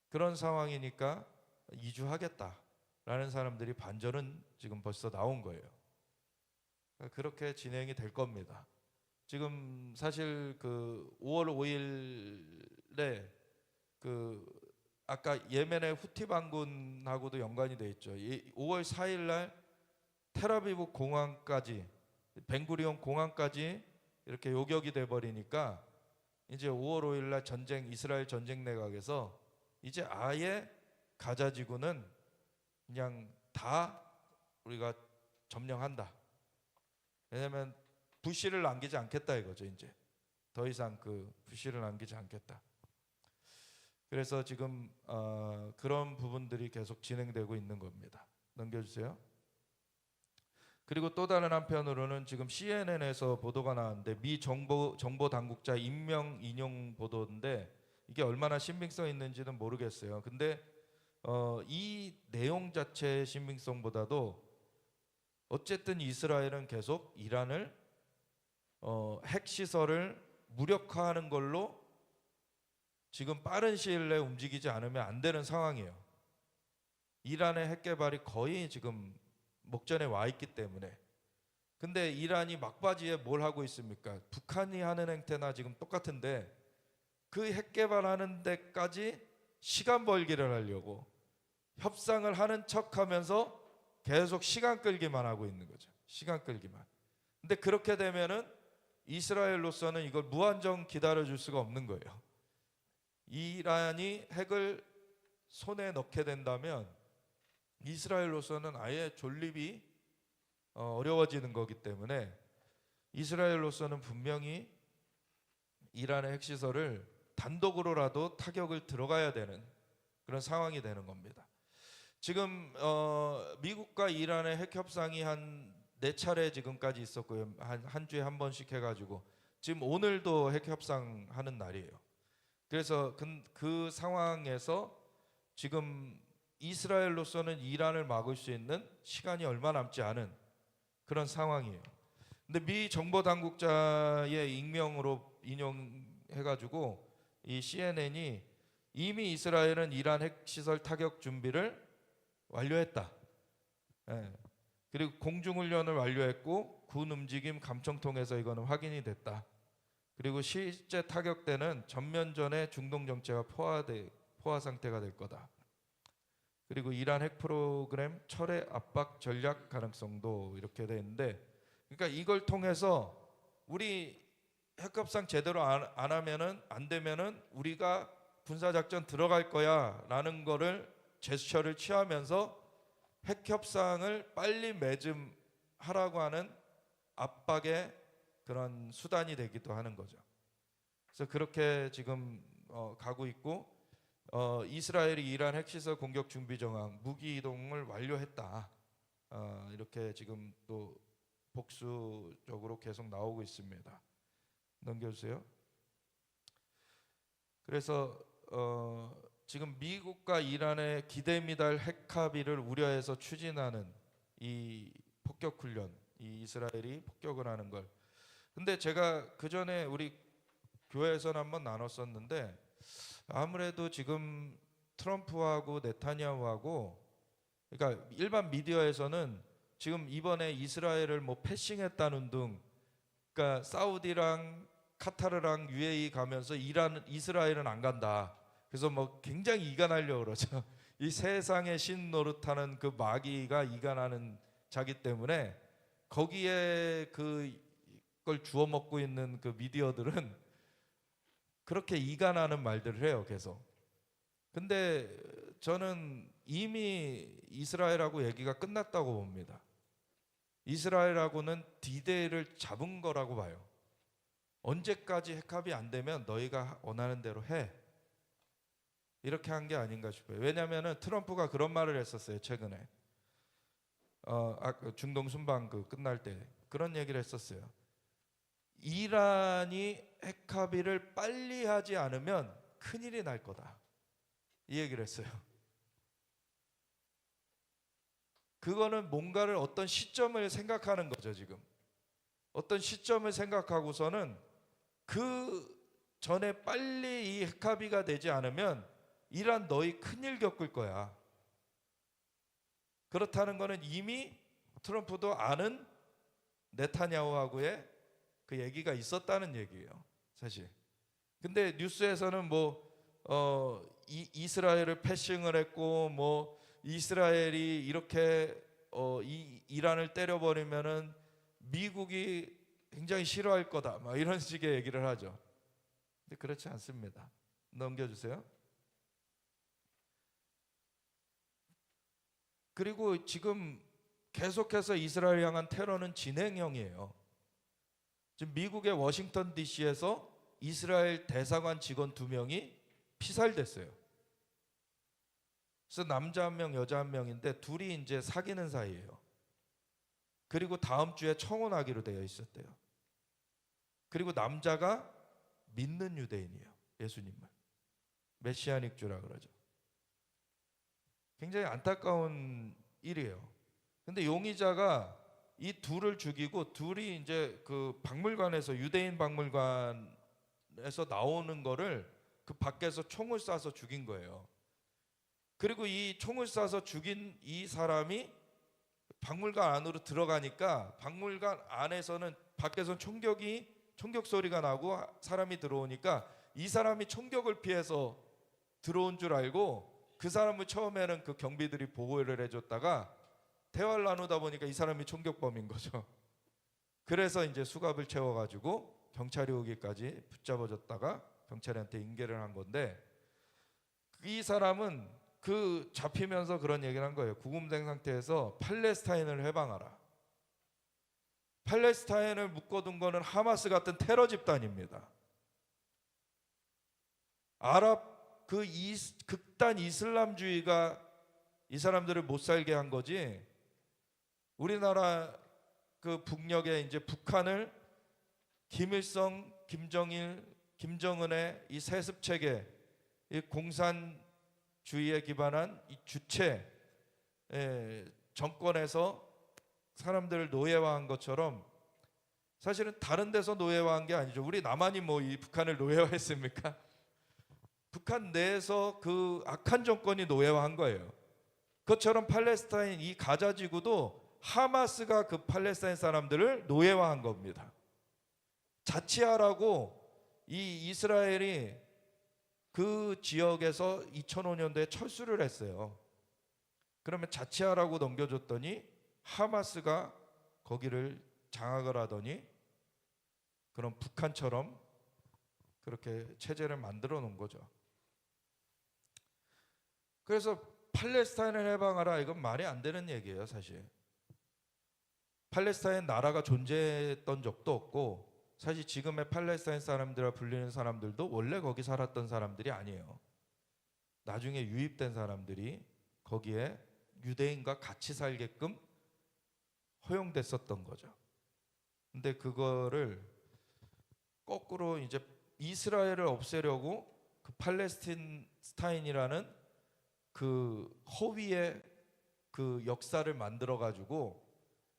그런 상황이니까 이주하겠다라는 사람들이 반절은 지금 벌써 나온 거예요. 그렇게 진행이 될 겁니다. 지금 사실 그 5월 5일에 그 아까 예멘의 후티 반군하고도 연관이 돼 있죠. 5월 4일 날 텔아비브 공항까지, 벤구리온 공항까지 이렇게 요격이 돼 버리니까 이제 5월 5일 날 전쟁, 이스라엘 전쟁 내각에서 이제 아예 가자 지구는 그냥 다 우리가 점령한다. 왜냐면 부시를 남기지 않겠다 이거죠. 이제 더 이상 그 부시를 남기지 않겠다. 그래서 지금 그런 부분들이 계속 진행되고 있는 겁니다. 넘겨주세요. 그리고 또 다른 한편으로는 지금 CNN에서 보도가 나왔는데, 미 정보 당국자 임명 인용 보도인데 이게 얼마나 신빙성 있는지는 모르겠어요. 근데 이 내용 자체의 신빙성보다도 어쨌든 이스라엘은 계속 이란을 핵시설을 무력화하는 걸로 지금 빠른 시일 내에 움직이지 않으면 안 되는 상황이에요. 이란의 핵 개발이 거의 지금 목전에 와 있기 때문에. 근데 이란이 막바지에 뭘 하고 있습니까? 북한이 하는 행태나 지금 똑같은데 그 핵 개발하는 데까지 시간 벌기를 하려고 협상을 하는 척하면서 계속 시간 끌기만 하고 있는 거죠. 시간 끌기만. 근데 그렇게 되면은 이스라엘로서는 이걸 무한정 기다려줄 수가 없는 거예요. 이란이 핵을 손에 넣게 된다면 이스라엘로서는 아예 존립이 어려워지는 거기 때문에 이스라엘로서는 분명히 이란의 핵시설을 단독으로라도 타격을 들어가야 되는 그런 상황이 되는 겁니다. 지금 미국과 이란의 핵 협상이 한 4차례 지금까지 있었고요. 한 주에 한 번씩 해가지고 지금 오늘도 핵 협상하는 날이에요. 그래서 그 상황에서 지금 이스라엘로서는 이란을 막을 수 있는 시간이 얼마 남지 않은 그런 상황이에요. 근데 미 정보 당국자의 익명으로 인용해가지고 이 CNN이 이미 이스라엘은 이란 핵시설 타격 준비를 완료했다. 예. 그리고 공중훈련을 완료했고 군 움직임 감청 통해서 이거는 확인이 됐다. 그리고 실제 타격 때는 전면전의 중동 정체가 포화 상태가 될 거다. 그리고 이란 핵 프로그램 철회 압박 전략 가능성도 이렇게 돼 있는데, 그러니까 이걸 통해서 우리 핵협상 제대로 안 하면은 안 되면은 우리가 군사작전 들어갈 거야라는 거를 제스처를 취하면서 핵협상을 빨리 맺음하라고 하는 압박의 그런 수단이 되기도 하는 거죠. 그래서 그렇게 지금 가고 있고, 이스라엘이 이란 핵시설 공격 준비 정황 무기 이동을 완료했다. 이렇게 지금 또 복수적으로 계속 나오고 있습니다. 넘겨주세요. 그래서 지금 미국과 이란의 기대미달 핵 합의를 우려해서 추진하는 이 폭격 훈련, 이 이스라엘이 폭격을 하는 걸. 근데 제가 그 전에 우리 교회에서는 한번 나눴었는데, 아무래도 지금 트럼프하고 네타냐후하고, 그러니까 일반 미디어에서는 지금 이번에 이스라엘을 뭐 패싱했다는 등, 그러니까 사우디랑 카타르랑 UAE 가면서 이스라엘은 안 간다. 그래서 뭐 굉장히 이간하려고 그러죠. 이 세상의 신 노릇하는 그 마귀가 이간하는 자기 때문에 거기에 그걸 주워 먹고 있는 그 미디어들은 그렇게 이간하는 말들을 해요, 계속. 근데 저는 이미 이스라엘하고 얘기가 끝났다고 봅니다. 이스라엘하고는 D-Day를 잡은 거라고 봐요. 언제까지 핵합이 안 되면 너희가 원하는 대로 해. 이렇게 한 게 아닌가 싶어요. 왜냐하면 트럼프가 그런 말을 했었어요, 최근에. 중동 순방 그 끝날 때 그런 얘기를 했었어요. 이란이 핵 합의를 빨리 하지 않으면 큰일이 날 거다. 이 얘기를 했어요. 그거는 뭔가를 어떤 시점을 생각하는 거죠, 지금. 어떤 시점을 생각하고서는 그 전에 빨리 이 핵 합의가 되지 않으면 이란 너희 큰일 겪을 거야. 그렇다는 거는 이미 트럼프도 아는 네타냐후하고의 그 얘기가 있었다는 얘기예요, 사실. 근데 뉴스에서는 이스라엘을 패싱을 했고 이스라엘이 이렇게 이란을 때려버리면은 미국이 굉장히 싫어할 거다, 막 이런 식의 얘기를 하죠. 근데 그렇지 않습니다. 넘겨주세요. 그리고 지금 계속해서 이스라엘 향한 테러는 진행형이에요. 지금 미국의 워싱턴 DC에서 이스라엘 대사관 직원 2명이 피살됐어요. 그래서 남자 1명, 여자 1명인데 둘이 이제 사귀는 사이예요. 그리고 다음 주에 청혼하기로 되어 있었대요. 그리고 남자가 믿는 유대인이에요. 예수님을. 메시아닉주라 그러죠. 굉장히 안타까운 일이에요. 근데 용의자가 이 둘을 죽이고 둘이 이제 그 박물관에서 유대인 박물관에서 나오는 거를 그 밖에서 총을 쏴서 죽인 거예요. 그리고 이 총을 쏴서 죽인 이 사람이 박물관 안으로 들어가니까 박물관 안에서는 밖에서는 총격 소리가 나고 사람이 들어오니까 이 사람이 총격을 피해서 들어온 줄 알고 그 사람을 처음에는 그 경비들이 보호를 해줬다가 대화를 나누다 보니까 이 사람이 총격범인 거죠. 그래서 이제 수갑을 채워가지고 경찰이 오기까지 붙잡아줬다가 경찰한테 인계를 한 건데, 이 사람은 그 잡히면서 그런 얘기를 한 거예요. 구금된 상태에서 팔레스타인을 해방하라. 팔레스타인을 묶어둔 거는 하마스 같은 테러 집단입니다. 아랍 극단 이슬람주의가 이 사람들을 못 살게 한 거지. 우리나라 그 북녘에 이제 북한을 김일성, 김정일, 김정은의 이 세습 체계, 이 공산주의에 기반한 이 주체 정권에서 사람들을 노예화한 것처럼 사실은 다른 데서 노예화한 게 아니죠. 우리 남한이 이 북한을 노예화했습니까? 북한 내에서 그 악한 정권이 노예화한 거예요. 그것처럼 팔레스타인 이 가자 지구도 하마스가 그 팔레스타인 사람들을 노예화한 겁니다. 자치하라고 이 이스라엘이 그 지역에서 2005년도에 철수를 했어요. 그러면 자치하라고 넘겨줬더니 하마스가 거기를 장악을 하더니 그런 북한처럼 그렇게 체제를 만들어 놓은 거죠. 그래서 팔레스타인을 해방하라, 이건 말이 안 되는 얘기예요, 사실. 팔레스타인 나라가 존재했던 적도 없고, 사실 지금의 팔레스타인 사람들이라 불리는 사람들도 원래 거기 살았던 사람들이 아니에요. 나중에 유입된 사람들이 거기에 유대인과 같이 살게끔 허용됐었던 거죠. 근데 그거를 거꾸로 이제 이스라엘을 없애려고 그 팔레스타인이라는 그 허위의 그 역사를 만들어 가지고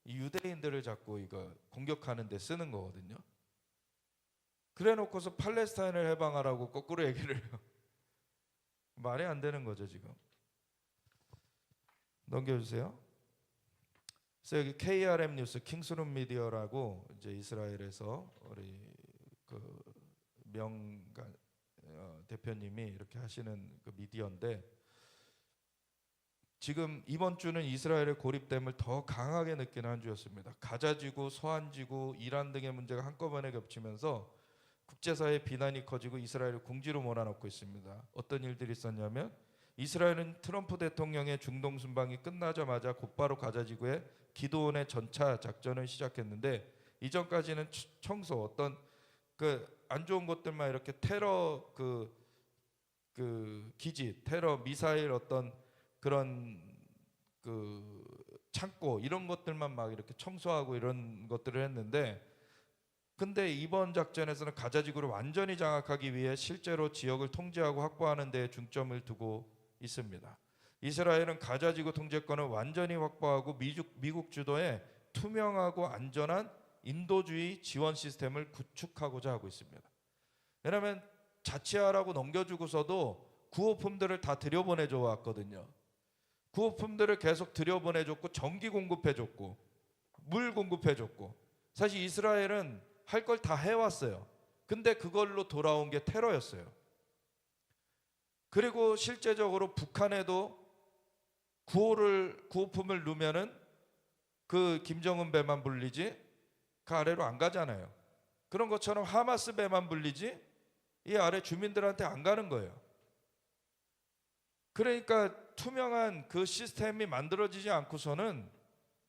이 유대인들을 자꾸 이거 공격하는 데 쓰는 거거든요. 그래 놓고서 팔레스타인을 해방하라고 거꾸로 얘기를 해요. 말이 안 되는 거죠, 지금. 넘겨주세요. 그래서 여기 KRM 뉴스, 킹스룸 미디어라고 이제 이스라엘에서 우리 그 명간 대표님이 이렇게 하시는 그 미디어인데, 지금 이번 주는 이스라엘의 고립됨을 더 강하게 느끼는 한 주였습니다. 가자지구, 서한지구, 이란 등의 문제가 한꺼번에 겹치면서 국제사회의 비난이 커지고 이스라엘을 궁지로 몰아넣고 있습니다. 어떤 일들이 있었냐면, 이스라엘은 트럼프 대통령의 중동 순방이 끝나자마자 곧바로 가자지구에 기도원의 전차 작전을 시작했는데, 이전까지는 청소, 어떤 그 안 좋은 것들만 이렇게 테러 그 기지, 테러 미사일 어떤 그런 그 창고 이런 것들만 막 이렇게 청소하고 이런 것들을 했는데, 근데 이번 작전에서는 가자 지구를 완전히 장악하기 위해 실제로 지역을 통제하고 확보하는 데 중점을 두고 있습니다. 이스라엘은 가자 지구 통제권을 완전히 확보하고 미국 주도의 투명하고 안전한 인도주의 지원 시스템을 구축하고자 하고 있습니다. 왜냐하면 자치하라고 넘겨주고서도 구호품들을 다 들여보내줘 왔거든요. 구호품들을 계속 들여보내줬고, 전기 공급해줬고, 물 공급해줬고, 사실 이스라엘은 할 걸 다 해왔어요. 근데 그걸로 돌아온 게 테러였어요. 그리고 실제적으로 북한에도 구호품을 누면은 그 김정은 배만 불리지 그 아래로 안 가잖아요. 그런 것처럼 하마스 배만 불리지 이 아래 주민들한테 안 가는 거예요. 그러니까 투명한 그 시스템이 만들어지지 않고서는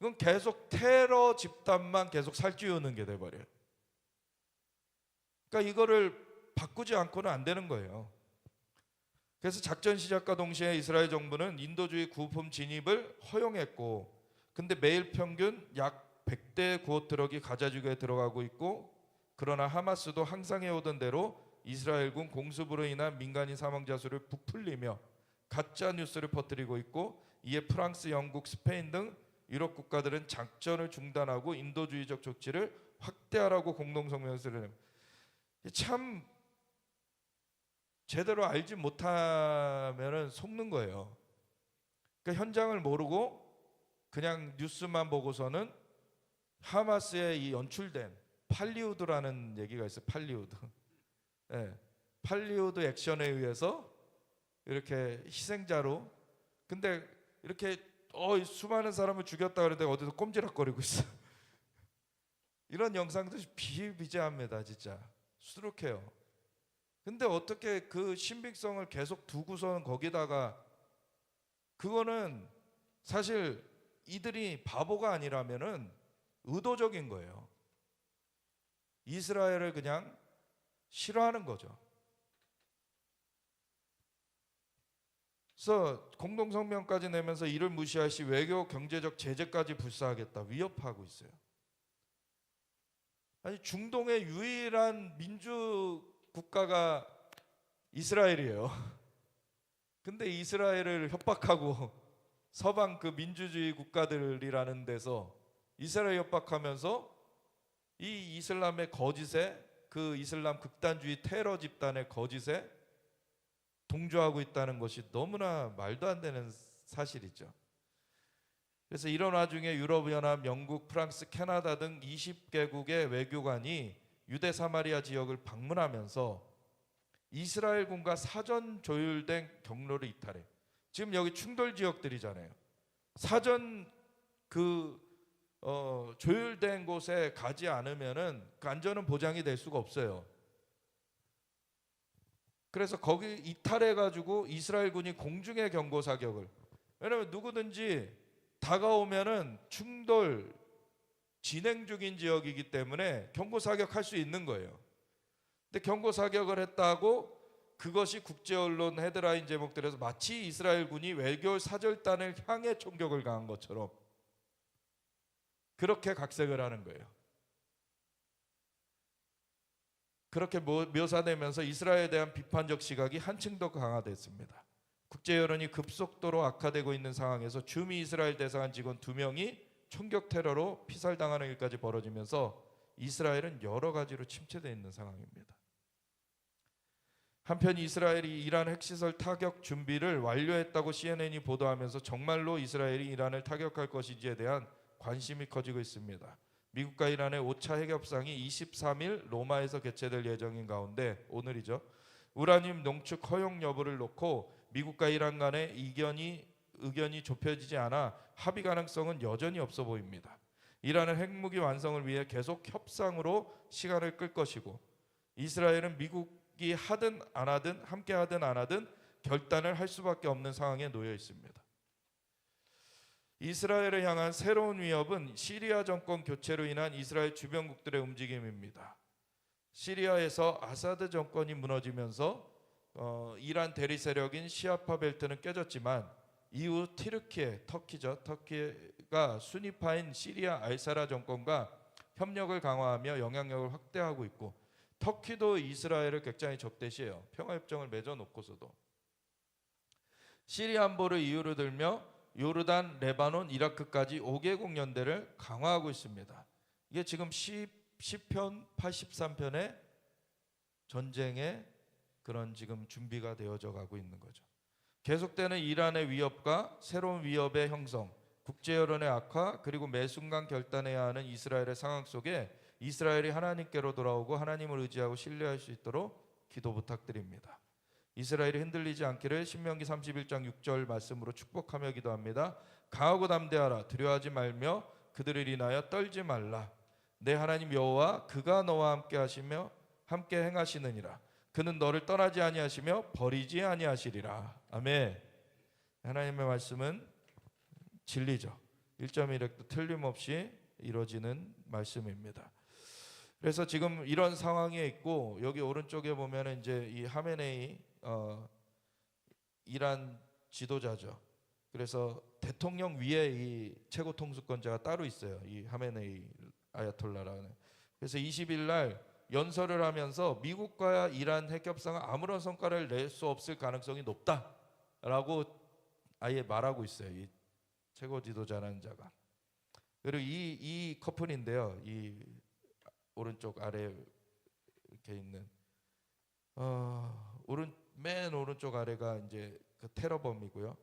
이건 계속 테러 집단만 계속 살찌우는 게 돼버려요. 그러니까 이거를 바꾸지 않고는 안 되는 거예요. 그래서 작전 시작과 동시에 이스라엘 정부는 인도주의 구호품 진입을 허용했고, 근데 매일 평균 약 100대의 구호 트럭이 가자 지구에 들어가고 있고, 그러나 하마스도 항상 해오던 대로 이스라엘군 공습으로 인한 민간인 사망자 수를 부풀리며 가짜 뉴스를 퍼뜨리고 있고, 이에 프랑스, 영국, 스페인 등 유럽 국가들은 작전을 중단하고 인도주의적 조치를 확대하라고 공동성명을 내립니다. 참 제대로 알지 못하면은 속는 거예요. 그러니까 현장을 모르고 그냥 뉴스만 보고서는 하마스의 이 연출된 팔리우드라는 얘기가 있어요. 팔리우드. 네, 팔리우드 액션에 의해서 이렇게 희생자로, 근데 이렇게 수많은 사람을 죽였다 그러는데 어디서 꼼지락거리고 있어. 이런 영상도 비일비재합니다. 진짜 수룩해요. 근데 어떻게 그 신빙성을 계속 두고서는 거기다가, 그거는 사실 이들이 바보가 아니라면은 의도적인 거예요. 이스라엘을 그냥 싫어하는 거죠. 그래서 공동성명까지 내면서 이를 무시할 시 외교 경제적 제재까지 불사하겠다 위협하고 있어요. 아니, 중동의 유일한 민주 국가가 이스라엘이에요. 근데 이스라엘을 협박하고 서방 그 민주주의 국가들이라는 데서 이스라엘 협박하면서 이 이슬람의 거짓에, 그 이슬람 극단주의 테러 집단의 거짓에 동조하고 있다는 것이 너무나 말도 안 되는 사실이죠. 그래서 이런 와중에 유럽연합, 영국, 프랑스, 캐나다 등 20개국의 외교관이 유대 사마리아 지역을 방문하면서 이스라엘군과 사전 조율된 경로를 이탈해. 지금 여기 충돌 지역들이잖아요. 사전 조율된 곳에 가지 않으면은 그 안전은 보장이 될 수가 없어요. 그래서 거기 이탈해가지고 이스라엘군이 공중의 경고 사격을, 왜냐하면 누구든지 다가오면은 충돌 진행 중인 지역이기 때문에 경고 사격할 수 있는 거예요. 근데 경고 사격을 했다고 그것이 국제 언론 헤드라인 제목들에서 마치 이스라엘군이 외교 사절단을 향해 총격을 가한 것처럼 그렇게 각색을 하는 거예요. 그렇게 묘사되면서 이스라엘에 대한 비판적 시각이 한층 더 강화됐습니다. 국제 여론이 급속도로 악화되고 있는 상황에서 주미 이스라엘 대사관 직원 2명이 총격 테러로 피살당하는 일까지 벌어지면서 이스라엘은 여러 가지로 침체되어 있는 상황입니다. 한편 이스라엘이 이란 핵시설 타격 준비를 완료했다고 CNN이 보도하면서 정말로 이스라엘이 이란을 타격할 것인지에 대한 관심이 커지고 있습니다. 미국과 이란의 5차 핵협상이 23일 로마에서 개최될 예정인 가운데 오늘이죠. 우라늄 농축 허용 여부를 놓고 미국과 이란 간의 의견이 좁혀지지 않아 합의 가능성은 여전히 없어 보입니다. 이란은 핵무기 완성을 위해 계속 협상으로 시간을 끌 것이고, 이스라엘은 미국이 하든 안 하든, 함께 하든 안 하든 결단을 할 수밖에 없는 상황에 놓여 있습니다. 이스라엘을 향한 새로운 위협은 시리아 정권 교체로 인한 이스라엘 주변국들의 움직임입니다. 시리아에서 아사드 정권이 무너지면서 이란 대리 세력인 시아파 벨트는 깨졌지만 이후 터키죠. 터키가 수니파인 시리아 알사라 정권과 협력을 강화하며 영향력을 확대하고 있고, 터키도 이스라엘을 굉장히 적대시해요. 평화협정을 맺어놓고서도. 시리아 안보를 이유로 들며 요르단, 레바논, 이라크까지 5개국 연대를 강화하고 있습니다. 이게 지금 시편 83편의 전쟁의 그런 지금 준비가 되어져 가고 있는 거죠. 계속되는 이란의 위협과 새로운 위협의 형성, 국제 여론의 악화, 그리고 매 순간 결단해야 하는 이스라엘의 상황 속에 이스라엘이 하나님께로 돌아오고 하나님을 의지하고 신뢰할 수 있도록 기도 부탁드립니다. 이스라엘이 흔들리지 않기를 신명기 31장 6절 말씀으로 축복하며 기도합니다. 강하고 담대하라. 두려워하지 말며 그들을 인하여 떨지 말라. 내 하나님 여호와 그가 너와 함께 하시며 함께 행하시느니라. 그는 너를 떠나지 아니하시며 버리지 아니하시리라. 아멘. 하나님의 말씀은 진리죠. 1.1획도 틀림없이 이루어지는 말씀입니다. 그래서 지금 이런 상황에 있고, 여기 오른쪽에 보면은 이제 이 하메네이 이란 지도자죠. 그래서 대통령 위에 이 최고 통수권자가 따로 있어요. 이 하메네이 아야톨라라는. 그래서 20일 날 연설을 하면서 미국과 이란 핵 협상은 아무런 성과를 낼 수 없을 가능성이 높다라고 아예 말하고 있어요. 이 최고 지도자라는 자가. 그리고 이 커플인데요. 이 오른쪽 아래 이렇게 있는 맨 오른쪽 아래가 이제 그 테러범이고요.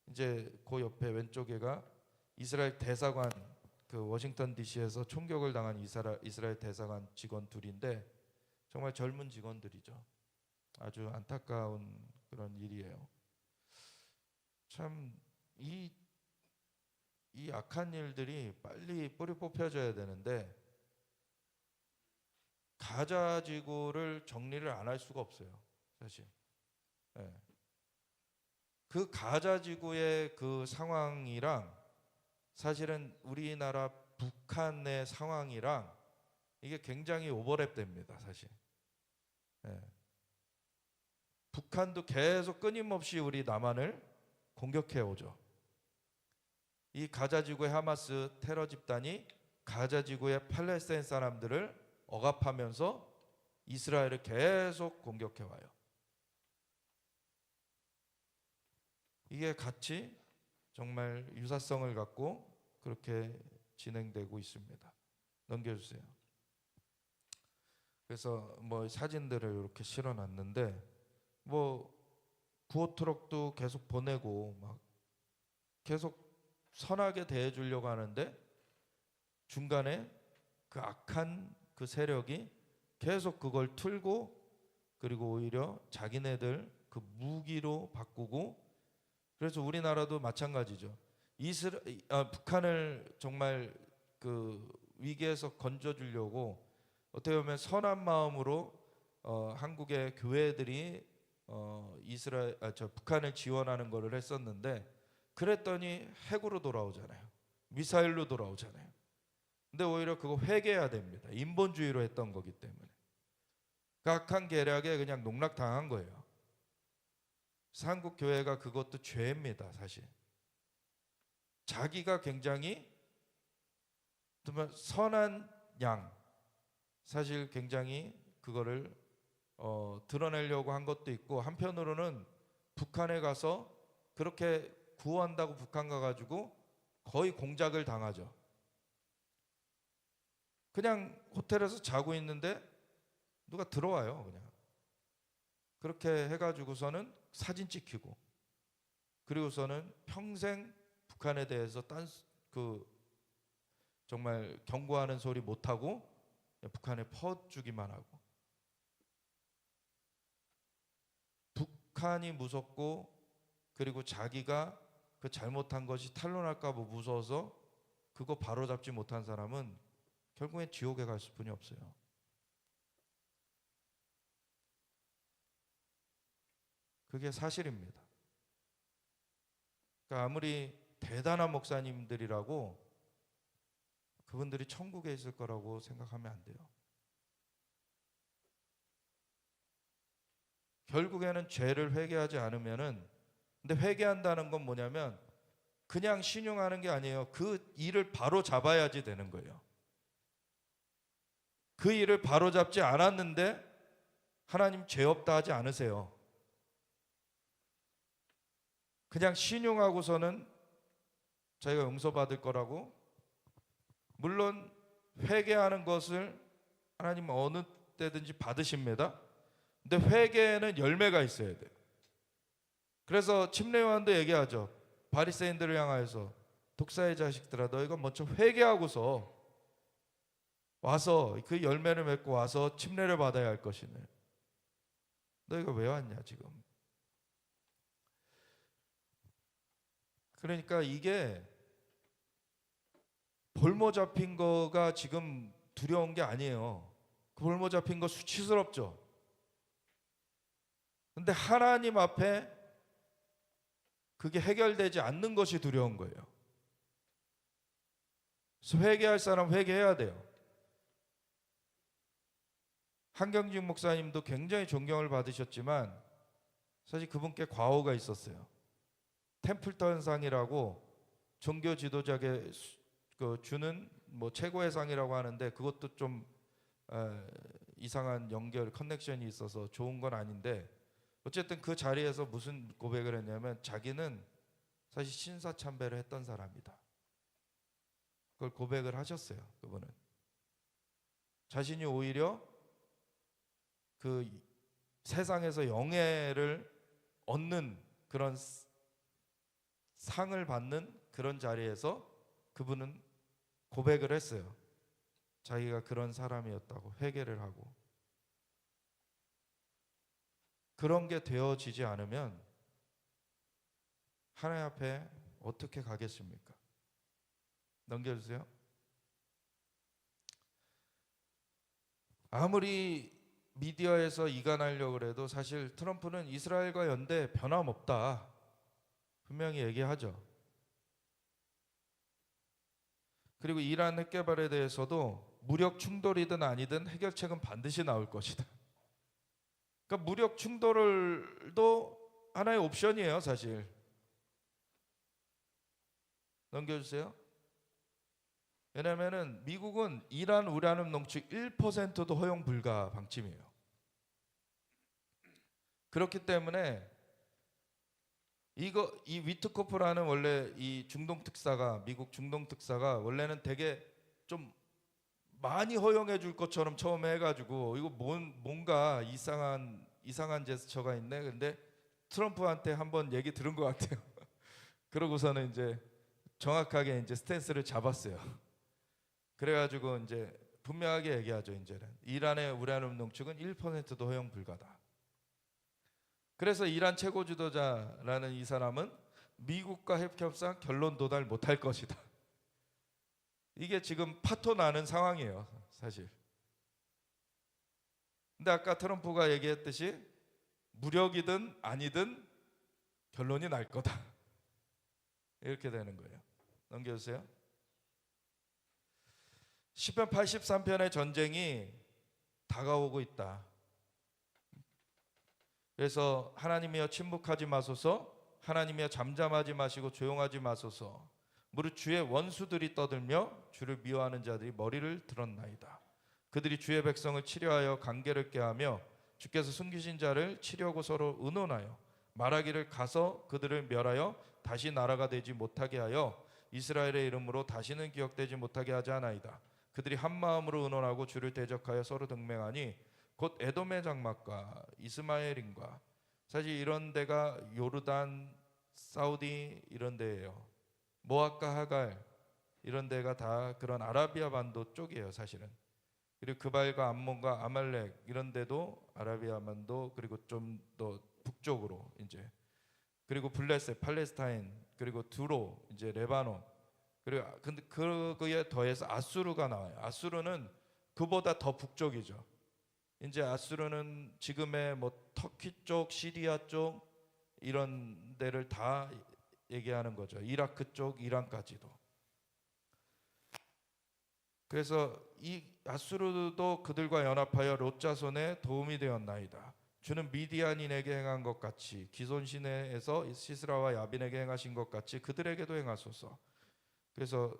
이제 그 옆에 왼쪽에가 이스라엘 대사관, 그 워싱턴 DC에서 총격을 당한 이스라엘 대사관 직원 둘인데 정말 젊은 직원들이죠. 아주 안타까운 그런 일이에요. 참 이 악한 일들이 빨리 뿌리 뽑혀져야 되는데 가자 지구를 정리를 안 할 수가 없어요, 사실. 네. 그 가자 지구의 그 상황이랑 사실은 우리나라 북한의 상황이랑 이게 굉장히 오버랩됩니다, 사실. 네. 북한도 계속 끊임없이 우리 남한을 공격해 오죠. 이 가자 지구의 하마스 테러 집단이 가자 지구의 팔레스타인 사람들을 억압하면서 이스라엘을 계속 공격해 와요. 이게 같이 정말 유사성을 갖고 그렇게 진행되고 있습니다. 넘겨주세요. 그래서 뭐 사진들을 이렇게 실어놨는데 뭐 구호 트럭도 계속 보내고 막 계속 선하게 대해주려고 하는데 중간에 그 악한 그 세력이 계속 그걸 틀고 그리고 오히려 자기네들 그 무기로 바꾸고, 그래서 우리나라도 마찬가지죠. 북한을 정말 그 위기에서 건져주려고 어떻게 보면 선한 마음으로 한국의 교회들이 북한을 지원하는 거를 했었는데, 그랬더니 핵으로 돌아오잖아요. 미사일로 돌아오잖아요. 근데 오히려 그거 회개해야 됩니다. 인본주의로 했던 거기 때문에. 그 악한 계략에 그냥 농락당한 거예요. 한국 교회가 그것도 죄입니다, 사실. 자기가 굉장히 정말 선한 양, 사실 굉장히 그거를 드러내려고 한 것도 있고, 한편으로는 북한에 가서 그렇게 구호한다고 북한 가가지고 거의 공작을 당하죠. 그냥 호텔에서 자고 있는데 누가 들어와요, 그냥. 그렇게 해가지고서는 사진 찍히고, 그리고서는 평생 북한에 대해서 정말 경고하는 소리 못하고 북한에 퍼주기만 하고. 북한이 무섭고, 그리고 자기가 그 잘못한 것이 탄로날까 봐 무서워서 그거 바로잡지 못한 사람은 결국엔 지옥에 갈 수뿐이 없어요. 그게 사실입니다. 그러니까 아무리 대단한 목사님들이라고 그분들이 천국에 있을 거라고 생각하면 안 돼요. 결국에는 죄를 회개하지 않으면은 근데 회개한다는 건 뭐냐면 그냥 신용하는 게 아니에요. 그 일을 바로 잡아야지 되는 거예요. 그 일을 바로 잡지 않았는데 하나님 죄 없다 하지 않으세요. 그냥 신용하고서는 자기가 용서받을 거라고. 물론 회개하는 것을 하나님 어느 때든지 받으십니다. 근데 회개에는 열매가 있어야 돼요. 그래서 침례요한도 얘기하죠. 바리새인들을 향하여서 독사의 자식들아 너희가 먼저 회개하고서 와서 그 열매를 맺고 와서 침례를 받아야 할 것이네. 너희가 왜 왔냐 지금. 그러니까 이게 볼모 잡힌 거가 지금 두려운 게 아니에요. 그 볼모 잡힌 거 수치스럽죠. 근데 하나님 앞에 그게 해결되지 않는 것이 두려운 거예요. 그래서 회개할 사람 회개해야 돼요. 한경직 목사님도 굉장히 존경을 받으셨지만 사실 그분께 과오가 있었어요. 템플턴 현상이라고 종교 지도자에게 주는 뭐 최고의 상이라고 하는데 그것도 좀 이상한 연결 커넥션이 있어서 좋은 건 아닌데 어쨌든 그 자리에서 무슨 고백을 했냐면 자기는 사실 신사참배를 했던 사람이다. 그걸 고백을 하셨어요. 그분은 자신이 오히려 그 세상에서 영예를 얻는 그런 상을 받는 그런 자리에서 그분은 고백을 했어요. 자기가 그런 사람이었다고 회개를 하고. 그런 게 되어지지 않으면 하나님 앞에 어떻게 가겠습니까? 넘겨주세요. 아무리 미디어에서 이간하려고 해도 사실 트럼프는 이스라엘과 연대 변함없다 분명히 얘기하죠. 그리고 이란 핵개발에 대해서도 무력 충돌이든 아니든 해결책은 반드시 나올 것이다. 그러니까 무력 충돌도 하나의 옵션이에요, 사실. 넘겨주세요. 왜냐하면 미국은 이란 우라늄 농축 1%도 허용 불가 방침이에요. 그렇기 때문에 이 위트코프라는 원래 이 중동 특사가 미국 중동 특사가 원래는 되게 좀 많이 허용해 줄 것처럼 처음에 해가지고 이거 뭔가 이상한 제스처가 있네. 근데 트럼프한테 한번 얘기 들은 것 같아요. 그러고서는 이제 정확하게 이제 스탠스를 잡았어요. 그래가지고 이제 분명하게 얘기하죠. 이제는 이란의 우라늄 농축은 1%도 허용 불가다. 그래서 이란 최고 지도자라는 이 사람은 미국과 핵협상 결론 도달 못할 것이다. 이게 지금 파토 나는 상황이에요, 사실. 근데 아까 트럼프가 얘기했듯이 무력이든 아니든 결론이 날 거다. 이렇게 되는 거예요. 넘겨주세요. 시편 83편의 전쟁이 다가오고 있다. 그래서 하나님이여 침묵하지 마소서, 하나님이여 잠잠하지 마시고 조용하지 마소서. 무릇 주의 원수들이 떠들며 주를 미워하는 자들이 머리를 들었나이다. 그들이 주의 백성을 치려하여 관계를 깨하며 주께서 숨기신 자를 치려고 서로 의논하여 말하기를 가서 그들을 멸하여 다시 나라가 되지 못하게 하여 이스라엘의 이름으로 다시는 기억되지 못하게 하지 않아이다. 그들이 한 마음으로 의논하고 주를 대적하여 서로 동맹하니 곧 에돔의 장막과 이스마엘인과 사실 이런 데가 요르단, 사우디 이런 데예요. 모압과 하갈 이런 데가 다 그런 아라비아 반도 쪽이에요, 사실은. 그리고 그발과 암몬과 아말렉 이런 데도 아라비아 반도, 그리고 좀 더 북쪽으로 이제, 그리고 블레셋, 팔레스타인, 그리고 두로 이제 레바논, 그리고 근데 그거에 더해서 아수르가 나와요. 아수르는 그보다 더 북쪽이죠. 이제 아수르는 지금의 뭐 터키 쪽, 시리아 쪽 이런 데를 다 얘기하는 거죠. 이라크 쪽, 이란까지도. 그래서 이 아수르도 그들과 연합하여 롯 자손에 도움이 되었나이다. 주는 미디안인에게 행한 것 같이 기손 시내에서 시스라와 야빈에게 행하신 것 같이 그들에게도 행하소서. 그래서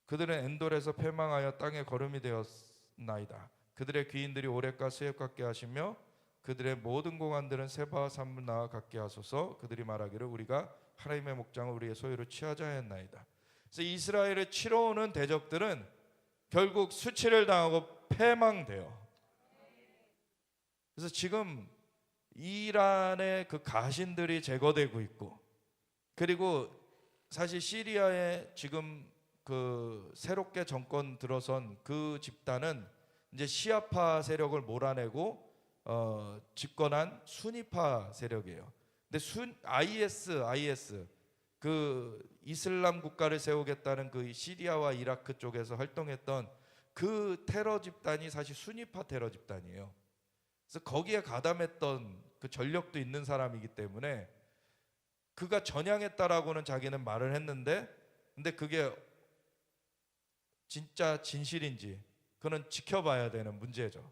그들은 엔돌에서 패망하여 땅에 거름이 되었나이다. 그들의 귀인들이 오랫과 스엡 같게 하시며 그들의 모든 공안들은 세바와 삼나와 같게 하소서. 그들이 말하기를 우리가 하나님의 목장을 우리의 소유로 취하자 했나이다. 그래서 이스라엘을 치러 오는 대적들은 결국 수치를 당하고 패망돼요. 그래서 지금 이란의 그 가신들이 제거되고 있고, 그리고 사실 시리아에 지금 그 새롭게 정권 들어선 그 집단은 이제 시아파 세력을 몰아내고 집권한 수니파 세력이에요. 근데 IS 그 이슬람 국가를 세우겠다는 그 시리아와 이라크 쪽에서 활동했던 그 테러 집단이 사실 수니파 테러 집단이에요. 그래서 거기에 가담했던 그 전력도 있는 사람이기 때문에 그가 전향했다라고는 자기는 말을 했는데, 근데 그게 진짜 진실인지 그는 지켜봐야 되는 문제죠.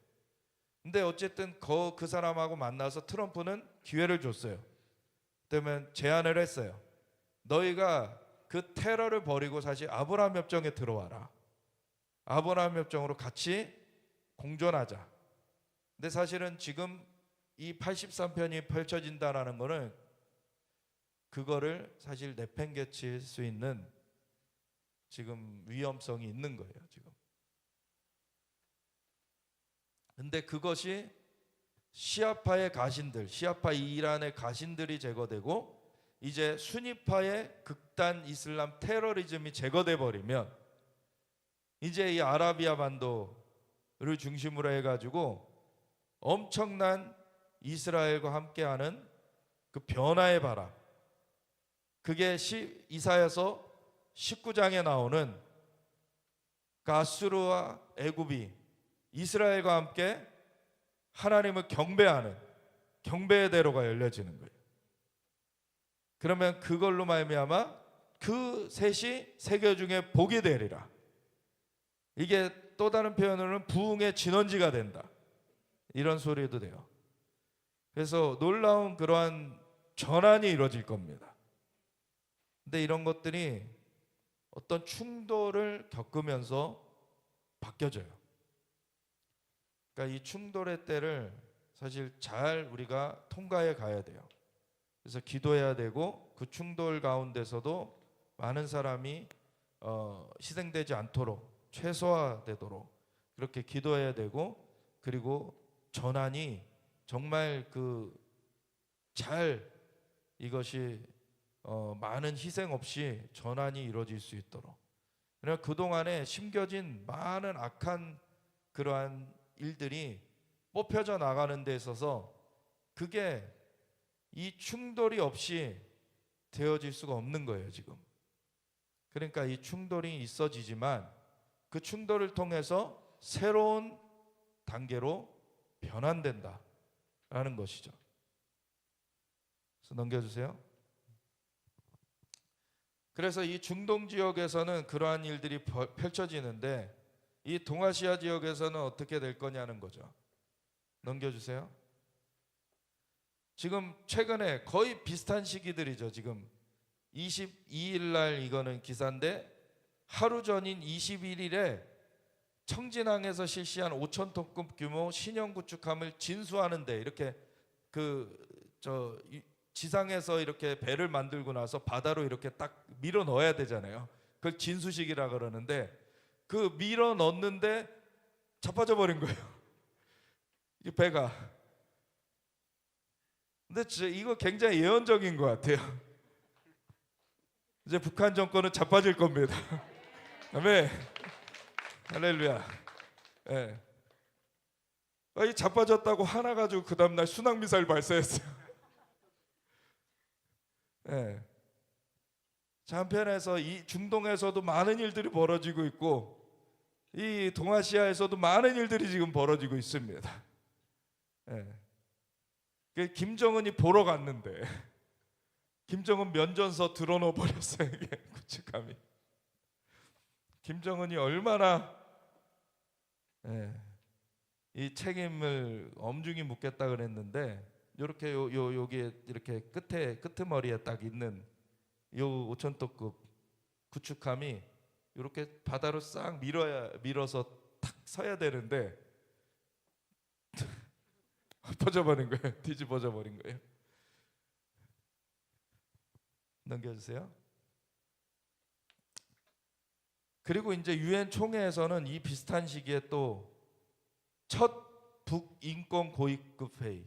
근데 어쨌든 그 사람하고 만나서 트럼프는 기회를 줬어요. 그러면 제안을 했어요. 너희가 그 테러를 벌이고 사실 아브라함 협정에 들어와라. 아브라함 협정으로 같이 공존하자. 근데 사실은 지금 이 83편이 펼쳐진다라는 거는 그거를 사실 내팽개칠 수 있는 지금 위험성이 있는 거예요, 지금. 근데 그것이 시아파의 가신들, 시아파 이란의 가신들이 제거되고 이제 수니파의 극단 이슬람 테러리즘이 제거돼 버리면 이제 이 아라비아 반도를 중심으로 해가지고 엄청난 이스라엘과 함께하는 그 변화의 바람, 그게 이사야서 19장에 나오는 아수르와 애굽이 이스라엘과 함께 하나님을 경배하는 경배의 대로가 열려지는 거예요. 그러면 그걸로 말미암아 그 셋이 세계 중에 복이 되리라. 이게 또 다른 표현으로는 부흥의 진원지가 된다, 이런 소리도 돼요. 그래서 놀라운 그러한 전환이 이루어질 겁니다. 근데 이런 것들이 어떤 충돌을 겪으면서 바뀌어져요. 그러니까 이 충돌의 때를 사실 잘 우리가 통과해 가야 돼요. 그래서 기도해야 되고 그 충돌 가운데서도 많은 사람이 희생되지 않도록 최소화되도록 그렇게 기도해야 되고, 그리고 전환이 정말 잘 이것이 많은 희생 없이 전환이 이루어질 수 있도록. 그러나 그동안에 심겨진 많은 악한 그러한 일들이 뽑혀져 나가는 데 있어서 그게 이 충돌이 없이 되어질 수가 없는 거예요, 지금. 그러니까 이 충돌이 있어지지만 그 충돌을 통해서 새로운 단계로 변환된다라는 것이죠. 그래서 넘겨주세요. 그래서 이 중동 지역에서는 그러한 일들이 펼쳐지는데 이 동아시아 지역에서는 어떻게 될 거냐는 거죠. 넘겨주세요. 지금 최근에 거의 비슷한 시기들이죠. 지금 22일 날 이거는 기사인데 하루 전인 21일에 청진항에서 실시한 5,000톤급 규모 신형 구축함을 진수하는데, 이렇게 지상에서 이렇게 배를 만들고 나서 바다로 이렇게 딱 밀어 넣어야 되잖아요. 그걸 진수식이라 그러는데 그 밀어 넣는데 자빠져 버린 거예요, 이 배가. 근데 이거 굉장히 예언적인 것 같아요. 이제 북한 정권은 자빠질 겁니다. 아멘. 할렐루야. 예. 이 자빠졌다고 화나가지고 그 다음날 순항미사일 발사했어요. 예. 자, 한편에서 이 중동에서도 많은 일들이 벌어지고 있고 이 동아시아에서도 많은 일들이 지금 벌어지고 있습니다. 예. 김정은이 보러 갔는데 김정은 면전서 들어놓아 버렸어요. 이게 구축함이. 김정은이 얼마나 이 책임을 엄중히 묻겠다 그랬는데 요렇게 여기에 이렇게 끄트머리에 딱 있는 요 5,000톤급 구축함이 이렇게 바다로 싹 밀어서 탁 서야 되는데 퍼져버린 거예요. 뒤집어져 버린 거예요. 넘겨주세요. 그리고 이제 유엔 총회에서는 이 비슷한 시기에 또 첫 북인권 고위급 회의,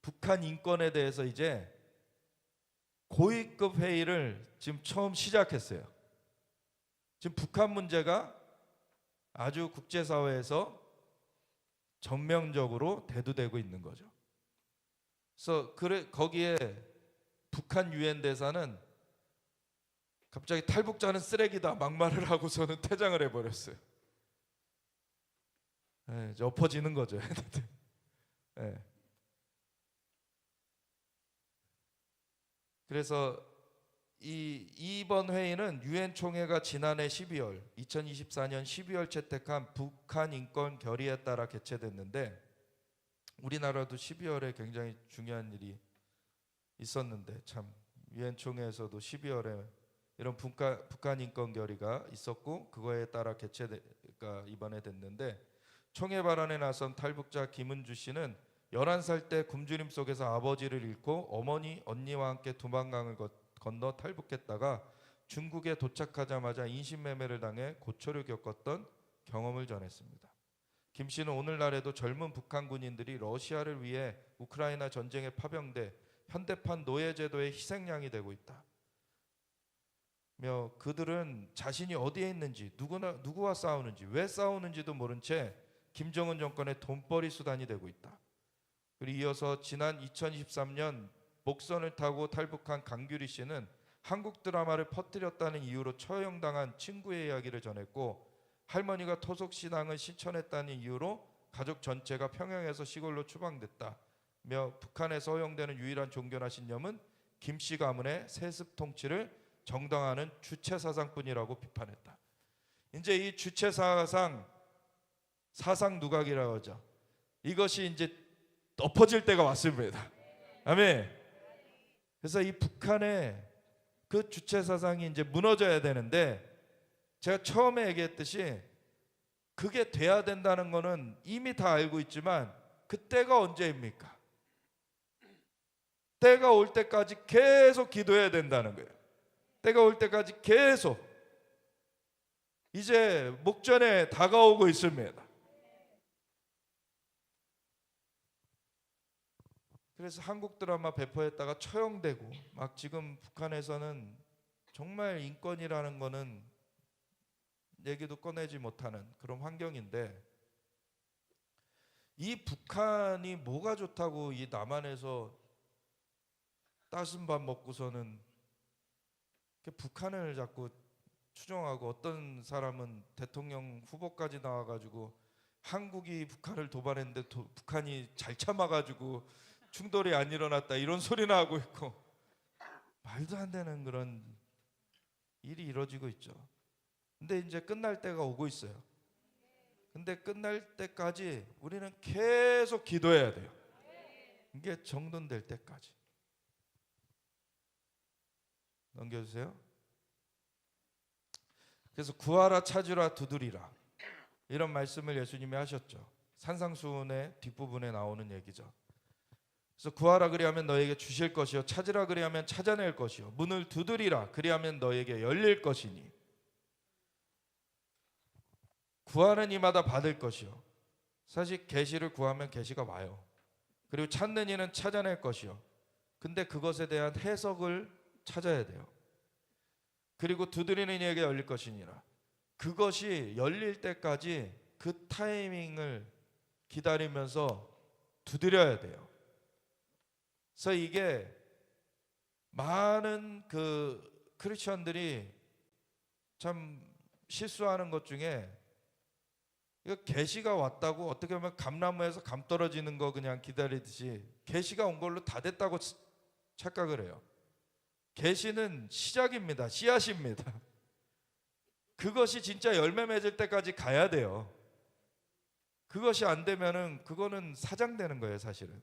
북한 인권에 대해서 이제 고위급 회의를 지금 처음 시작했어요. 지금 북한 문제가 아주 국제사회에서 전면적으로 대두되고 있는 거죠. 그래서 거기에 북한 유엔 대사는 갑자기 탈북자는 쓰레기다 막말을 하고서는 퇴장을 해버렸어요. 이제 엎어지는 거죠. 네. 그래서 이번 회의는 유엔 총회가 지난해 2024년 12월 채택한 북한 인권 결의에 따라 개최됐는데 우리나라도 12월에 굉장히 중요한 일이 있었는데 참 유엔 총회에서도 12월에 이런 북한 인권 결의가 있었고 그거에 따라 개최가 이번에 됐는데 총회 발언에 나선 탈북자 김은주 씨는 11살 때 굶주림 속에서 아버지를 잃고 어머니, 언니와 함께 두만강을 건너 탈북했다가 중국에 도착하자마자 인신매매를 당해 고초를 겪었던 경험을 전했습니다. 김 씨는 오늘날에도 젊은 북한 군인들이 러시아를 위해 우크라이나 전쟁에 파병돼 현대판 노예제도의 희생양이 되고 있다. 그들은 자신이 어디에 있는지 누구와 싸우는지 왜 싸우는지도 모른 채 김정은 정권의 돈벌이 수단이 되고 있다. 그리고 이어서 지난 2023년 목선을 타고 탈북한 강규리 씨는 한국 드라마를 퍼뜨렸다는 이유로 처형당한 친구의 이야기를 전했고 할머니가 토속신앙을 실천했다는 이유로 가족 전체가 평양에서 시골로 추방됐다며 북한에서 허용되는 유일한 종교나 신념은 김씨 가문의 세습 통치를 정당화하는 주체사상뿐이라고 비판했다. 이제 이 주체사상 누각이라고 하죠. 이것이 이제 엎어질 때가 왔습니다. 아멘. 그래서 이 북한의 그 주체사상이 이제 무너져야 되는데 제가 처음에 얘기했듯이 그게 돼야 된다는 거는 이미 다 알고 있지만 그때가 언제입니까? 때가 올 때까지 계속 기도해야 된다는 거예요. 때가 올 때까지 계속 이제 목전에 다가오고 있습니다. 그래서 한국 드라마 배포했다가 처형되고 막 지금 북한에서는 정말 인권이라는 거는 얘기도 꺼내지 못하는 그런 환경인데 이 북한이 뭐가 좋다고 이 남한에서 따순 밥 먹고서는 북한을 자꾸 추종하고 어떤 사람은 대통령 후보까지 나와가지고 한국이 북한을 도발했는데 북한이 잘 참아가지고 충돌이 안 일어났다 이런 소리나 하고 있고 말도 안 되는 그런 일이 이루어지고 있죠. 근데 이제 끝날 때가 오고 있어요. 근데 끝날 때까지 우리는 계속 기도해야 돼요. 이게 정돈될 때까지. 넘겨주세요. 그래서 구하라 찾으라 두드리라 이런 말씀을 예수님이 하셨죠. 산상수훈의 뒷부분에 나오는 얘기죠. 그래서 구하라 그리하면 너에게 주실 것이요 찾으라 그리하면 찾아낼 것이요 문을 두드리라 그리하면 너에게 열릴 것이니 구하는 이마다 받을 것이요 사실 계시를 구하면 계시가 와요. 그리고 찾는 이는 찾아낼 것이요 근데 그것에 대한 해석을 찾아야 돼요. 그리고 두드리는 이에게 열릴 것이니라. 그것이 열릴 때까지 그 타이밍을 기다리면서 두드려야 돼요. 그래서 이게 많은 그 크리스천들이 참 실수하는 것 중에 이거 계시가 왔다고 어떻게 보면 감나무에서 감 떨어지는 거 그냥 기다리듯이 계시가 온 걸로 다 됐다고 착각을 해요. 계시는 시작입니다. 씨앗입니다. 그것이 진짜 열매 맺을 때까지 가야 돼요. 그것이 안 되면은 그거는 사장되는 거예요, 사실은.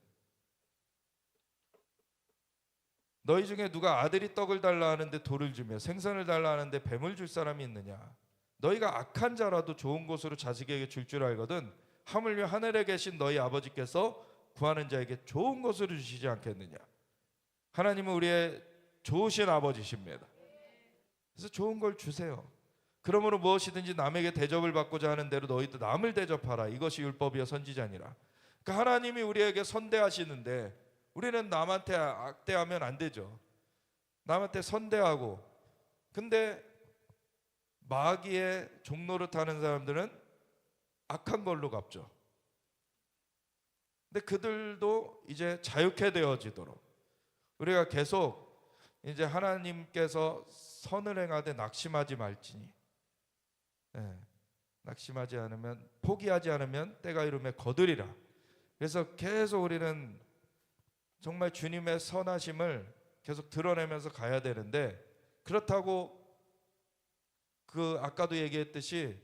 너희 중에 누가 아들이 떡을 달라 하는데 돌을 주며 생선을 달라 하는데 뱀을 줄 사람이 있느냐? 너희가 악한 자라도 좋은 것으로 자식에게 줄 줄 알거든 하물며 하늘에 계신 너희 아버지께서 구하는 자에게 좋은 것으로 주시지 않겠느냐? 하나님은 우리의 좋으신 아버지십니다. 그래서 좋은 걸 주세요. 그러므로 무엇이든지 남에게 대접을 받고자 하는 대로 너희도 남을 대접하라. 이것이 율법이여 선지자니라. 그러니까 하나님이 우리에게 선대하시는데 우리는 남한테 악대하면 안 되죠. 남한테 선대하고. 근데 마귀의 종노릇 하는 사람들은 악한 걸로 갚죠. 근데 그들도 이제 자유케 되어지도록 우리가 계속 이제 하나님께서 선을 행하되 낙심하지 말지니, 낙심하지 않으면, 포기하지 않으면 때가 이르매 거두리라. 그래서 계속 우리는 정말 주님의 선하심을 계속 드러내면서 가야 되는데, 그렇다고 그 아까도 얘기했듯이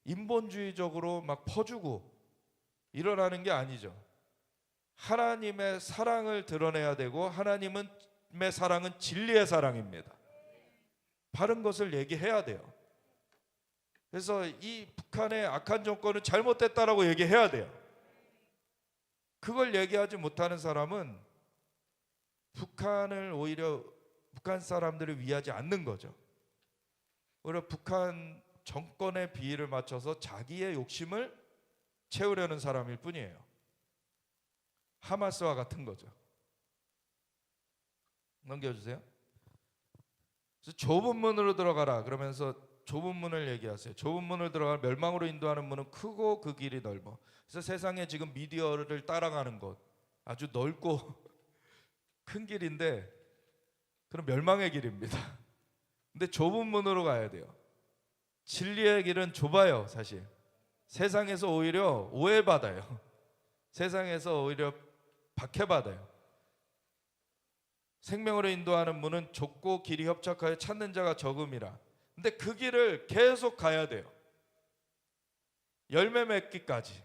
인본주의적으로 막 퍼주고 일어나는 게 아니죠. 하나님의 사랑을 드러내야 되고, 하나님의 사랑은 진리의 사랑입니다. 바른 것을 얘기해야 돼요. 그래서 이 북한의 악한 정권은 잘못됐다라고 얘기해야 돼요. 그걸 얘기하지 못하는 사람은 북한을 오히려 북한 사람들을 위하지 않는 거죠. 오히려 북한 정권의 비위를 맞춰서 자기의 욕심을 채우려는 사람일 뿐이에요. 하마스와 같은 거죠. 넘겨주세요. 그래서 좁은 문으로 들어가라 그러면서 좁은 문을 얘기하세요. 좁은 문을 들어가 멸망으로 인도하는 문은 크고 그 길이 넓어. 그래서 세상에 지금 미디어를 따라가는 것 아주 넓고 큰 길인데 그럼 멸망의 길입니다. 근데 좁은 문으로 가야 돼요. 진리의 길은 좁아요, 사실. 세상에서 오히려 오해받아요. 세상에서 오히려 박해받아요. 생명으로 인도하는 문은 좁고 길이 협착하여 찾는 자가 적음이라. 근데 그 길을 계속 가야 돼요. 열매 맺기까지.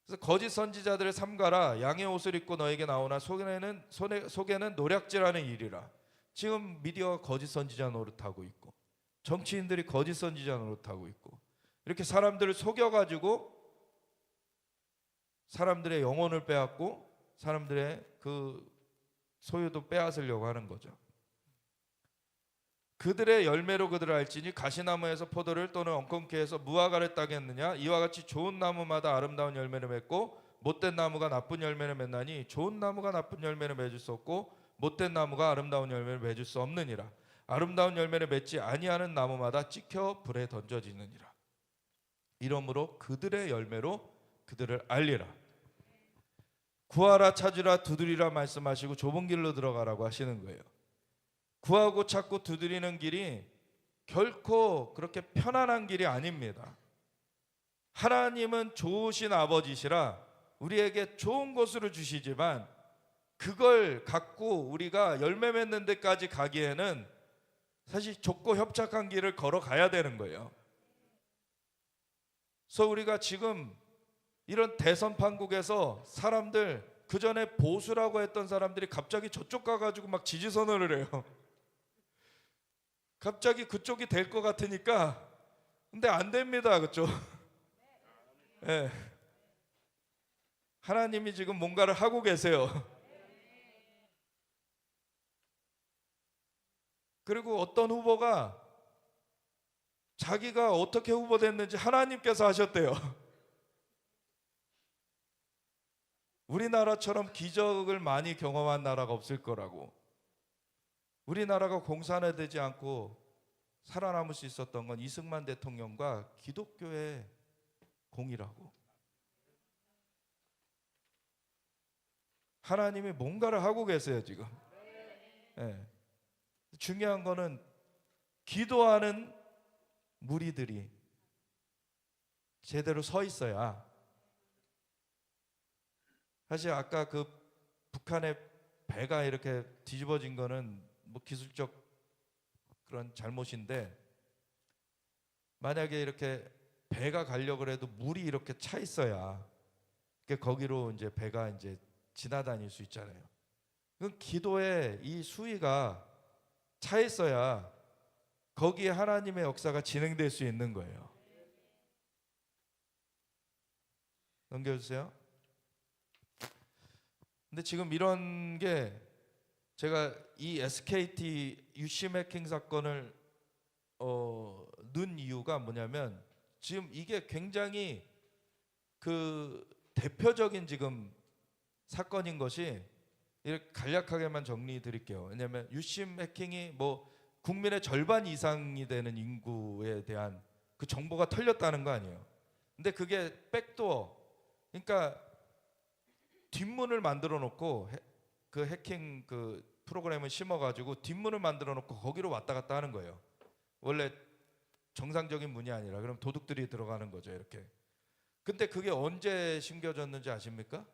그래서 거짓 선지자들을 삼가라. 양의 옷을 입고 너에게 나오나 속에는 노략질하는 일이라. 지금 미디어가 거짓 선지자 노릇하고 있고, 정치인들이 거짓 선지자 노릇하고 있고, 이렇게 사람들을 속여가지고 사람들의 영혼을 빼앗고 사람들의 그 소유도 빼앗으려고 하는 거죠. 그들의 열매로 그들을 알지니 가시나무에서 포도를 또는 엉겅퀴에서 무화과를 따겠느냐? 이와 같이 좋은 나무마다 아름다운 열매를 맺고 못된 나무가 나쁜 열매를 맺나니 좋은 나무가 나쁜 열매를 맺을 수 없고 못된 나무가 아름다운 열매를 맺을 수 없느니라. 아름다운 열매를 맺지 아니하는 나무마다 찍혀 불에 던져지느니라. 이러므로 그들의 열매로 그들을 알리라. 구하라, 찾으라, 두드리라 말씀하시고 좁은 길로 들어가라고 하시는 거예요. 구하고 찾고 두드리는 길이 결코 그렇게 편안한 길이 아닙니다. 하나님은 좋으신 아버지시라 우리에게 좋은 것으로 주시지만 그걸 갖고 우리가 열매 맺는 데까지 가기에는 사실 좁고 협착한 길을 걸어가야 되는 거예요. 그래서 우리가 지금 이런 대선 판국에서 사람들, 그 전에 보수라고 했던 사람들이 갑자기 저쪽 가가지고 막 지지선언을 해요. 갑자기 그쪽이 될 것 같으니까. 근데 안 됩니다, 그쪽. 네. 하나님이 지금 뭔가를 하고 계세요. 그리고 어떤 후보가 자기가 어떻게 후보됐는지 하나님께서 하셨대요. 우리나라처럼 기적을 많이 경험한 나라가 없을 거라고. 우리나라가 공산화되지 않고 살아남을 수 있었던 건 이승만 대통령과 기독교의 공이라고. 하나님이 뭔가를 하고 계세요, 지금. 네. 중요한 거는 기도하는 무리들이 제대로 서 있어야. 사실 아까 그 북한의 배가 이렇게 뒤집어진 거는 뭐 기술적 그런 잘못인데, 만약에 이렇게 배가 가려고 해도 물이 이렇게 차 있어야 거기로 이제 배가 이제 지나다닐 수 있잖아요. 그 기도의 이 수위가 차 있어야 거기에 하나님의 역사가 진행될 수 있는 거예요. 넘겨주세요. 근데 지금 이런 게 제가 이 SKT 유심 해킹 사건을 넣은 이유가 뭐냐면 지금 이게 굉장히 그 대표적인 지금 사건인 것이 이렇게 간략하게만 정리해 드릴게요. 왜냐하면 유심 해킹이 뭐 국민의 절반 이상이 되는 인구에 대한 그 정보가 털렸다는 거 아니에요. 근데 그게 백도어, 그러니까 뒷문을 만들어 놓고 그 해킹 그 프로그램을 심어가지고 뒷문을 만들어 놓고 거기로 왔다 갔다 하는 거예요. 원래 정상적인 문이 아니라 그럼 도둑들이 들어가는 거죠, 이렇게. 근데 그게 언제 심겨졌는지 아십니까?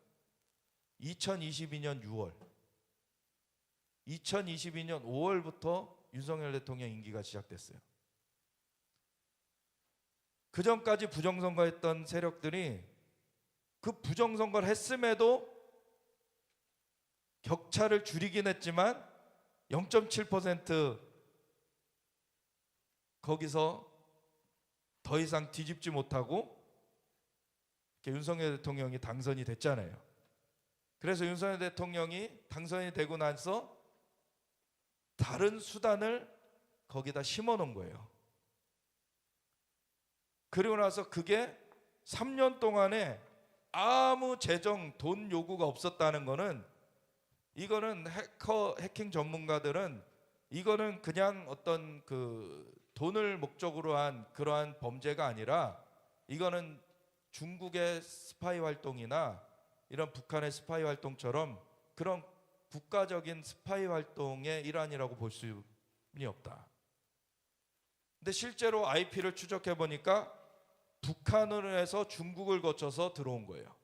2022년 6월. 2022년 5월부터 윤석열 대통령 임기가 시작됐어요. 그 전까지 부정선거했던 세력들이 그 부정선거를 했음에도 격차를 줄이긴 했지만 0.7% 거기서 더 이상 뒤집지 못하고 윤석열 대통령이 당선이 됐잖아요. 그래서 윤석열 대통령이 당선이 되고 나서 다른 수단을 거기다 심어 놓은 거예요. 그리고 나서 그게 3년 동안에 아무 재정 돈 요구가 없었다는 거는, 이거는 해킹 전문가들은 이거는 그냥 어떤 그 돈을 목적으로 한 그러한 범죄가 아니라 이거는 중국의 스파이 활동이나 이런 북한의 스파이 활동처럼 그런 국가적인 스파이 활동의 일환이라고 볼 수는 없다. 근데 실제로 IP를 추적해 보니까 북한으로 해서 중국을 거쳐서 들어온 거예요.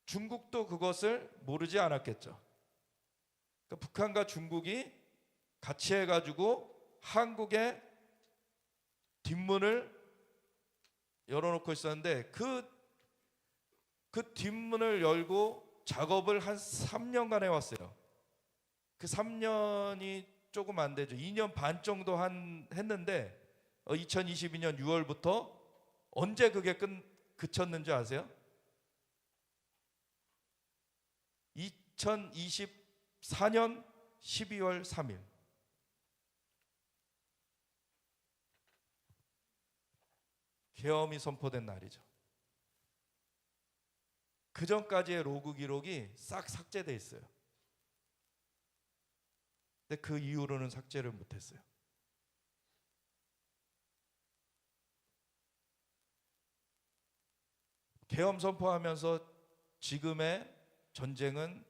중국도 그것을 모르지 않았겠죠. 그러니까 북한과 중국이 같이 해가지고 한국의 뒷문을 열어놓고 있었는데 그 뒷문을 열고 작업을 한 3년간 해왔어요. 그 3년이 조금 안 되죠. 2년 반 정도 했는데 2022년 6월부터 언제 그게 그쳤는지 아세요? 2024년 12월 3일. 계엄이 선포된 날이죠. 그 전까지의 로그 기록이 싹 삭제돼 있어요. 근데 그 이후로는 삭제를 못했어요. 계엄 선포하면서 지금의 전쟁은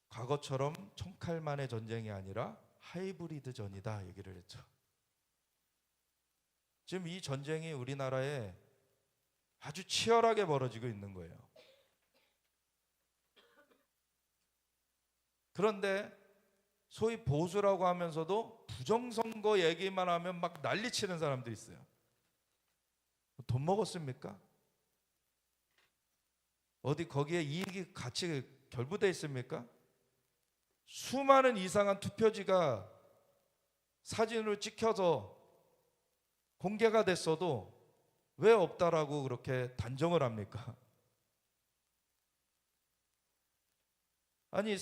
과거처럼 총칼만의 전쟁이 아니라 하이브리드 전이다 얘기를 했죠. 지금 이 전쟁이 우리나라에 아주 치열하게 벌어지고 있는 거예요. 그런데 소위 보수라고 하면서도 부정선거 얘기만 하면 막 난리치는 사람들이 있어요. 돈 먹었습니까? 어디 거기에 이익이 같이 결부되어 있습니까? 수많은 이상한 투표지가 사진으로 찍혀서 공개가 됐어도 왜 없다라고 그렇게 단정을 합니까? 아니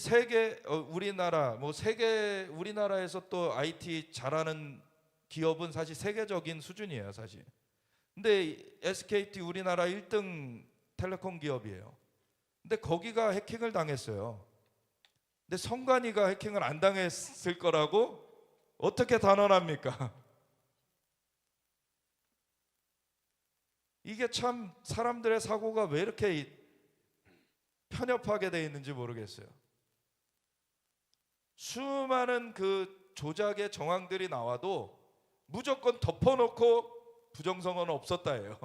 우리나라에서 또 IT 잘하는 기업은 사실 세계적인 수준이에요, 사실. 근데 SKT 우리나라 1등 텔레콤 기업이에요. 근데 거기가 해킹을 당했어요. 근데 성관이가 해킹을 안 당했을 거라고 어떻게 단언합니까? 이게 참 사람들의 사고가 왜 이렇게 편협하게 돼 있는지 모르겠어요. 수많은 그 조작의 정황들이 나와도 무조건 덮어놓고 부정선거는 없었다예요.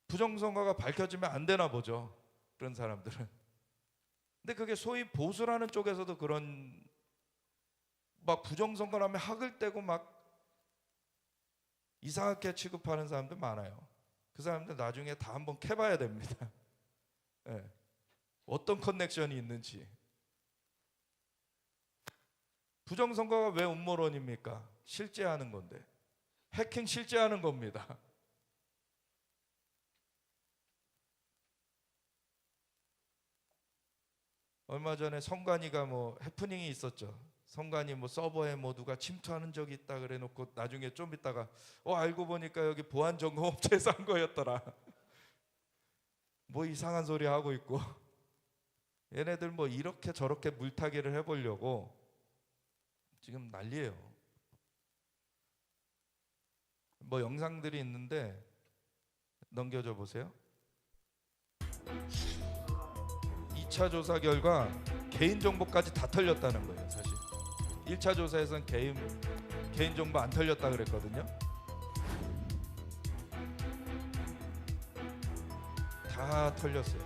부정선거가 밝혀지면 안 되나 보죠, 그런 사람들은. 근데 그게 소위 보수라는 쪽에서도 그런 막 부정선거라면 학을 떼고 막 이상하게 취급하는 사람들 많아요. 그 사람들 나중에 다 한번 캐봐야 됩니다. 네. 어떤 커넥션이 있는지. 부정선거가 왜 음모론입니까? 실제 하는 건데. 해킹 실제 하는 겁니다. 얼마 전에 성관이가 뭐 해프닝이 있었죠. 성관이 뭐 서버에 뭐 누가 침투하는 적이 있다 그래 놓고 나중에 좀 있다가 알고 보니까 여기 보안 점검 업체에서 한 거였더라. 뭐 이상한 소리 하고 있고. 얘네들 뭐 이렇게 저렇게 물타기를 해보려고 지금 난리예요. 뭐 영상들이 있는데 넘겨줘 보세요. 2차 조사 결과 개인정보까지 다 털렸다는 거예요. 사실 1차 조사에서는 개인정보 안 털렸다 그랬거든요. 다 털렸어요.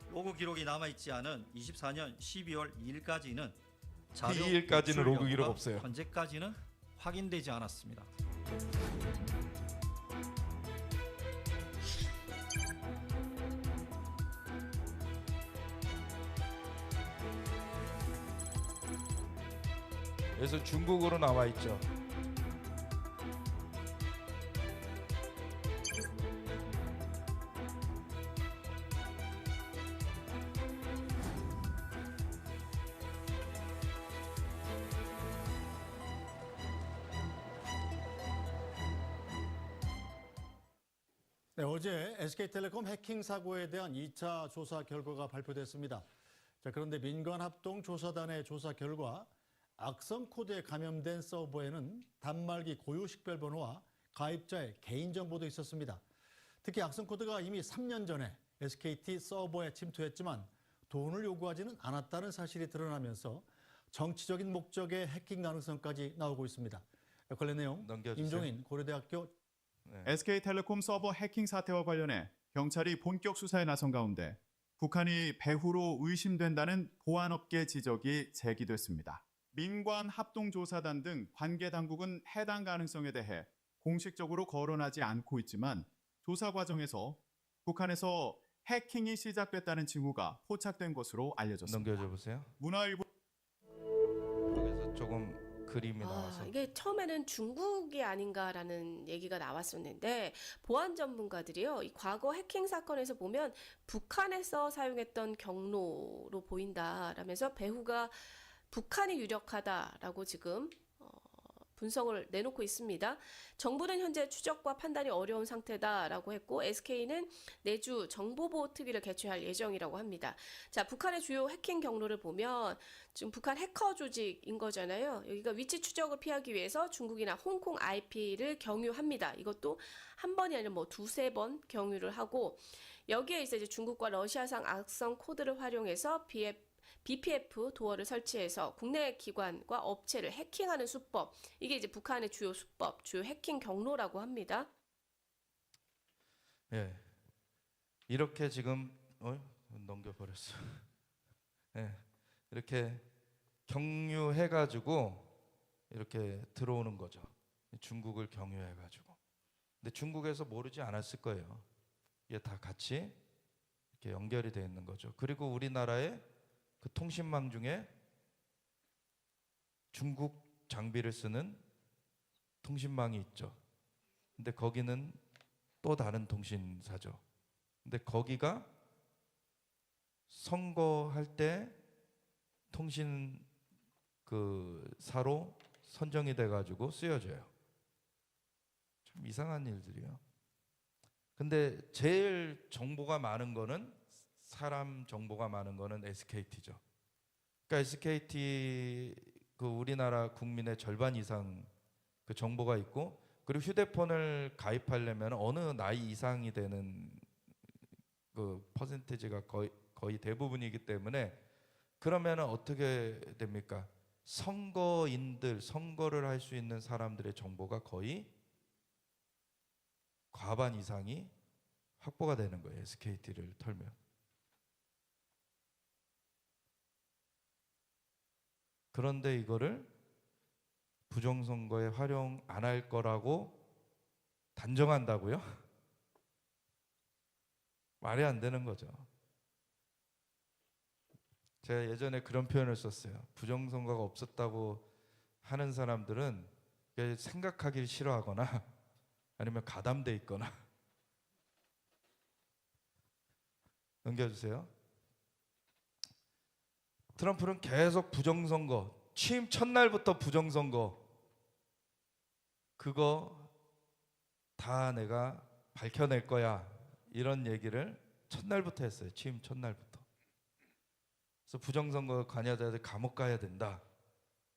로그 기록이 남아있지 않은 24년 12월 2일까지는 자료 2일까지는 로그 기록 여부가 없어요. 현재까지는 확인되지 않았습니다. 그래서 중국으로 나와 있죠. 네, 어제 SK텔레콤 해킹 사고에 대한 2차 조사 결과가 발표됐습니다. 자, 그런데 민관합동조사단의 조사 결과 악성 코드에 감염된 서버에는 단말기 고유 식별번호와 가입자의 개인정보도 있었습니다. 특히 악성 코드가 이미 3년 전에 SKT 서버에 침투했지만 돈을 요구하지는 않았다는 사실이 드러나면서 정치적인 목적의 해킹 가능성까지 나오고 있습니다. 관련 내용 넘겨주세요. 임종인 고려대학교 SK텔레콤 서버 해킹 사태와 관련해 경찰이 본격 수사에 나선 가운데 북한이 배후로 의심된다는 보안업계 지적이 제기됐습니다. 민관합동조사단 등 관계 당국은 해당 가능성에 대해 공식적으로 거론하지 않고 있지만 조사 과정에서 북한에서 해킹이 시작됐다는 징후가 포착된 것으로 알려졌습니다. 넘겨줘 보세요. 문화일보 여기서 조금 그림이 나와서 이게 처음에는 중국이 아닌가라는 얘기가 나왔었는데 보안 전문가들이요, 이 과거 해킹 사건에서 보면 북한에서 사용했던 경로로 보인다라면서 배후가 북한이 유력하다라고 지금 분석을 내놓고 있습니다. 정부는 현재 추적과 판단이 어려운 상태다라고 했고 SK는 내주 정보보호특위를 개최할 예정이라고 합니다. 자, 북한의 주요 해킹 경로를 보면 지금 북한 해커 조직인 거잖아요. 여기가 위치 추적을 피하기 위해서 중국이나 홍콩 IP를 경유합니다. 이것도 한 번이 아니라 뭐 두세 번 경유를 하고 여기에 이제 중국과 러시아상 악성 코드를 활용해서 BPF 도어를 설치해서 국내 기관과 업체를 해킹하는 수법. 이게 이제 북한의 주요 수법, 주요 해킹 경로라고 합니다. 예, 이렇게 지금 넘겨버렸어. 예, 이렇게 경유해가지고 이렇게 들어오는 거죠. 중국을 경유해가지고. 근데 중국에서 모르지 않았을 거예요. 이게 다 같이 이렇게 연결이 되어 있는 거죠. 그리고 우리나라의 그 통신망 중에 중국 장비를 쓰는 통신망이 있죠. 근데 거기는 또 다른 통신사죠. 근데 거기가 선거할 때 통신 그 사로 선정이 돼 가지고 쓰여져요. 참 이상한 일들이요. 근데 제일 정보가 많은 거는 사람 정보가 많은 거는 SKT죠. 그러니까 SKT 그 우리나라 국민의 절반 이상 그 정보가 있고, 그리고 휴대폰을 가입하려면 어느 나이 이상이 되는 그 퍼센티지가 거의 대부분이기 때문에, 그러면 어떻게 됩니까? 선거인들, 선거를 할 수 있는 사람들의 정보가 거의 과반 이상이 확보가 되는 거예요. SKT를 털면. 그런데 이거를 부정선거에 활용 안 할 거라고 단정한다고요? 말이 안 되는 거죠. 제가 예전에 그런 표현을 썼어요. 부정선거가 없었다고 하는 사람들은 생각하기 싫어하거나 아니면 가담돼 있거나. 넘겨주세요. 트럼프는 계속 부정선거, 취임 첫날부터 부정선거, 그거 다 내가 밝혀낼 거야, 이런 얘기를 첫날부터 했어요. 취임 첫날부터. 그래서 부정선거 관여자들 감옥 가야 된다.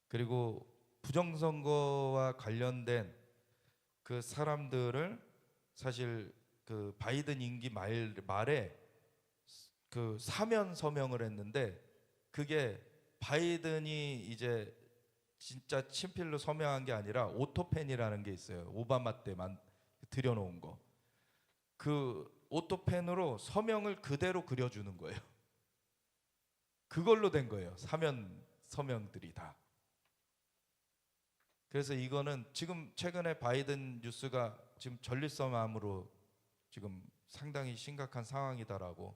그리고 부정선거와 관련된 그 사람들을 사실 그 바이든 임기 말에 그 사면 서명을 했는데, 그게 바이든이 이제 진짜 친필로 서명한 게 아니라 오토펜이라는 게 있어요. 오바마 때만 들여놓은 거. 그 오토펜으로 서명을 그대로 그려주는 거예요. 그걸로 된 거예요. 사면 서명들이 다. 그래서 이거는 지금 최근에 바이든 뉴스가 지금 전립선암으로 지금 상당히 심각한 상황이다라고,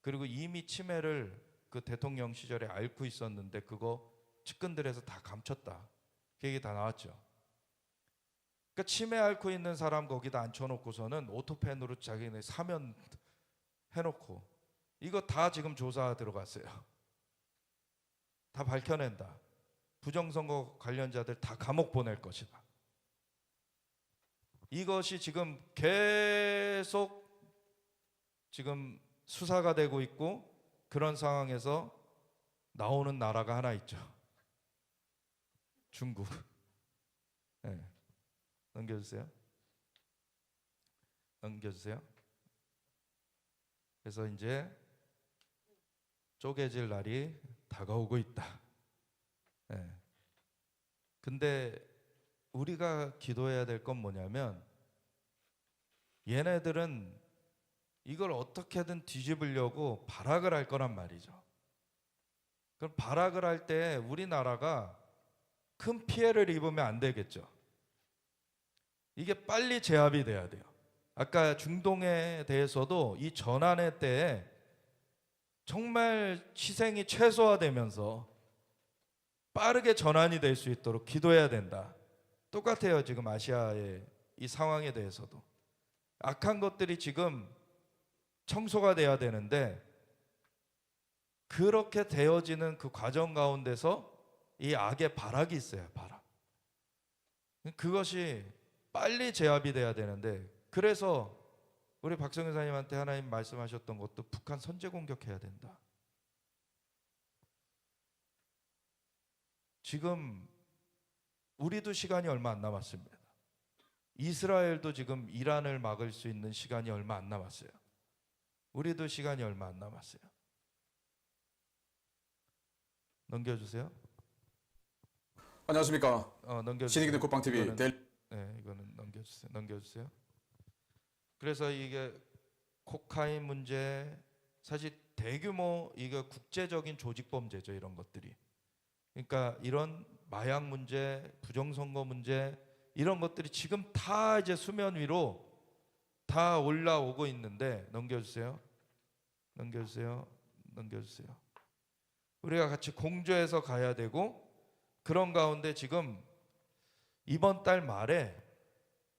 그리고 이미 치매를 그 대통령 시절에 앓고 있었는데 그거 측근들에서 다 감췄다, 그 얘기 다 나왔죠. 그러니까 치매 앓고 있는 사람 거기다 앉혀놓고서는 오토펜으로 자기네 사면 해놓고, 이거 다 지금 조사 들어갔어요. 다 밝혀낸다. 부정선거 관련자들 다 감옥 보낼 것이다. 이것이 지금 계속 지금 수사가 되고 있고, 그런 상황에서 나오는 나라가 하나 있죠. 중국. 네. 넘겨주세요. 넘겨주세요. 그래서 이제 쪼개질 날이 다가오고 있다. 네. 근데 우리가 기도해야 될 건 뭐냐면, 얘네들은 이걸 어떻게든 뒤집으려고 발악을 할 거란 말이죠. 그럼 발악을 할 때 우리나라가 큰 피해를 입으면 안 되겠죠. 이게 빨리 제압이 돼야 돼요. 아까 중동에 대해서도 이 전환의 때에 정말 희생이 최소화되면서 빠르게 전환이 될 수 있도록 기도해야 된다. 똑같아요. 지금 아시아의 이 상황에 대해서도 악한 것들이 지금 청소가 돼야 되는데, 그렇게 되어지는 그 과정 가운데서 이 악의 발악이 있어요. 발악. 그것이 빨리 제압이 돼야 되는데, 그래서 우리 박성현 사님한테 하나님 말씀하셨던 것도 북한 선제 공격해야 된다. 지금 우리도 시간이 얼마 안 남았습니다. 이스라엘도 지금 이란을 막을 수 있는 시간이 얼마 안 남았어요. 우리도 시간이 얼마 안 남았어요. 넘겨주세요. 안녕하십니까. 넘겨주세요. 신익대 국방TV 이거는 넘겨주세요. 넘겨주세요. 그래서 이게 코카인 문제, 사실 대규모 이거 국제적인 조직 범죄죠. 이런 것들이. 그러니까 이런 마약 문제, 부정선거 문제, 이런 것들이 지금 다 이제 수면 위로 다 올라오고 있는데, 넘겨주세요. 넘겨주세요. 넘겨주세요. 우리가 같이 공조해서 가야 되고, 그런 가운데 지금 이번 달 말에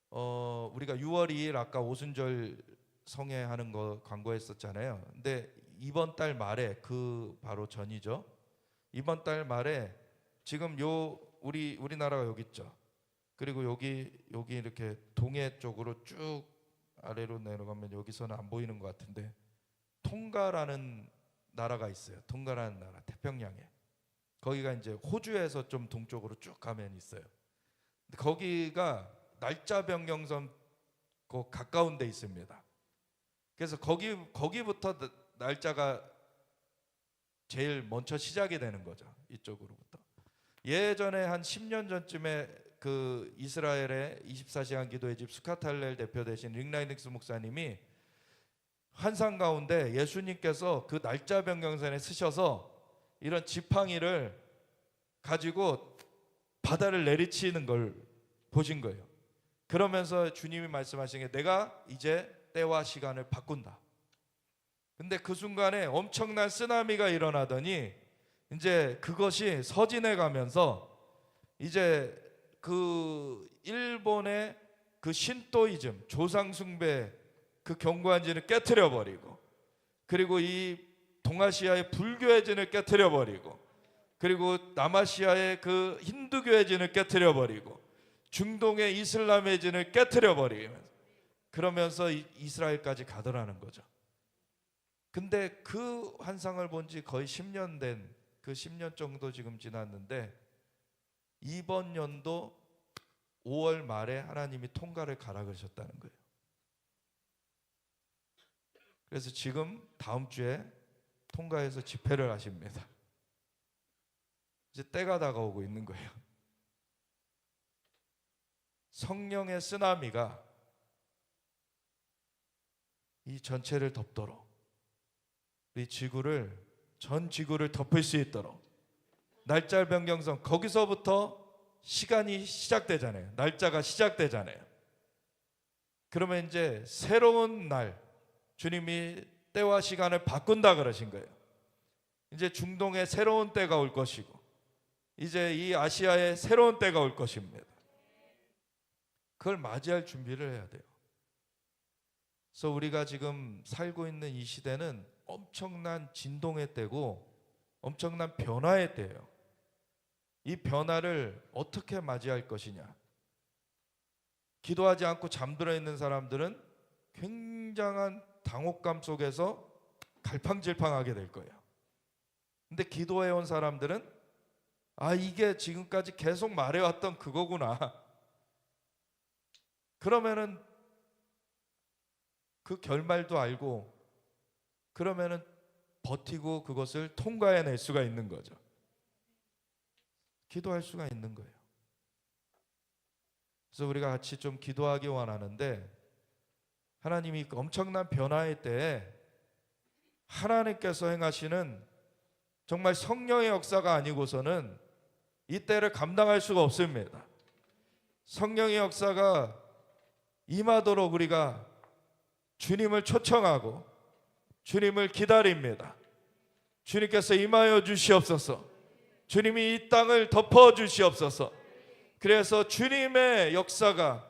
우리가 6월 2일 아까 오순절 성회하는 거 광고했었잖아요. 근데 이번 달 말에, 그 바로 전이죠. 이번 달 말에 지금 우리나라가 여기 있죠. 그리고 여기 이렇게 동해 쪽으로 쭉 아래로 내려가면 여기서는 안 보이는 것 같은데, 통가라는 나라가 있어요. 통가라는 나라, 태평양에. 거기가 이제 호주에서 좀 동쪽으로 쭉 가면 있어요. 근데 거기가 날짜 변경선 그 가까운 데 있습니다. 그래서 거기부터 날짜가 제일 먼저 시작이 되는 거죠. 이쪽으로부터. 예전에 한 10년 전쯤에 그 이스라엘의 24시간 기도의 집 스카탈렐 대표 되신 릭라이닉스 목사님이 환상 가운데 예수님께서 그 날짜 변경선에 쓰셔서 이런 지팡이를 가지고 바다를 내리치는 걸 보신 거예요. 그러면서 주님이 말씀하신 게 내가 이제 때와 시간을 바꾼다. 근데 그 순간에 엄청난 쓰나미가 일어나더니 이제 그것이 서진해 가면서 이제 그 일본의 그 신도이즘, 조상숭배 그 경관진을 깨트려 버리고, 그리고 이 동아시아의 불교의 진을 깨트려 버리고, 그리고 남아시아의 그 힌두교의 진을 깨트려 버리고, 중동의 이슬람의 진을 깨트려 버리면서 그러면서 이스라엘까지 가더라는 거죠. 근데 그 환상을 본 지 거의 10년 된, 그 10년 정도 지금 지났는데 이번 연도 5월 말에 하나님이 통과를 가라 그러셨다는 거예요. 그래서 지금 다음 주에 통과해서 집회를 하십니다. 이제 때가 다가오고 있는 거예요. 성령의 쓰나미가 이 전체를 덮도록, 이 지구를, 전 지구를 덮을 수 있도록 날짜 변경성, 거기서부터 시간이 시작되잖아요. 날짜가 시작되잖아요. 그러면 이제 새로운 날, 주님이 때와 시간을 바꾼다 그러신 거예요. 이제 중동에 새로운 때가 올 것이고, 이제 이 아시아에 새로운 때가 올 것입니다. 그걸 맞이할 준비를 해야 돼요. 그래서 우리가 지금 살고 있는 이 시대는 엄청난 진동의 때고 엄청난 변화의 때예요. 이 변화를 어떻게 맞이할 것이냐. 기도하지 않고 잠들어 있는 사람들은 굉장한 당혹감 속에서 갈팡질팡하게 될 거예요. 근데 기도해온 사람들은 아, 이게 지금까지 계속 말해왔던 그거구나. 그러면은 그 결말도 알고, 그러면은 버티고 그것을 통과해낼 수가 있는 거죠. 기도할 수가 있는 거예요. 그래서 우리가 같이 좀 기도하기 원하는데, 하나님이 엄청난 변화의 때에 하나님께서 행하시는 정말 성령의 역사가 아니고서는 이 때를 감당할 수가 없습니다. 성령의 역사가 임하도록 우리가 주님을 초청하고 주님을 기다립니다. 주님께서 임하여 주시옵소서. 주님이 이 땅을 덮어 주시옵소서. 그래서 주님의 역사가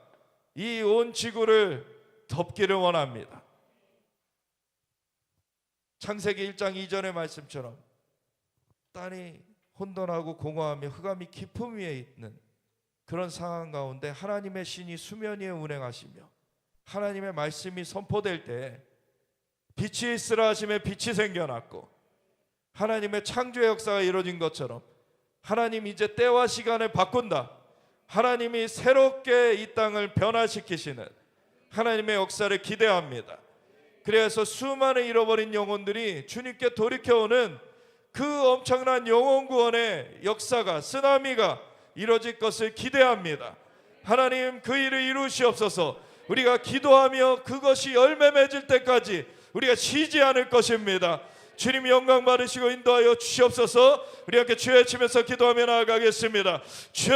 이 온 지구를 덮기를 원합니다. 창세기 1장 2절의 말씀처럼 땅이 혼돈하고 공허하며 흑암이 깊음 위에 있는 그런 상황 가운데 하나님의 신이 수면 위에 운행하시며 하나님의 말씀이 선포될 때 빛이 있으라 하심에 빛이 생겨났고, 하나님의 창조의 역사가 이루어진 것처럼 하나님 이제 때와 시간을 바꾼다. 하나님이 새롭게 이 땅을 변화시키시는 하나님의 역사를 기대합니다. 그래서 수많은 잃어버린 영혼들이 주님께 돌이켜오는 그 엄청난 영혼 구원의 역사가, 쓰나미가 이루어질 것을 기대합니다. 하나님 그 일을 이루시옵소서. 우리가 기도하며 그것이 열매 맺을 때까지 우리가 쉬지 않을 것입니다. 주님 영광 받으시고 인도하여 주시옵소서. 우리 함께 주여 외치면서 기도하며 나아가겠습니다. 주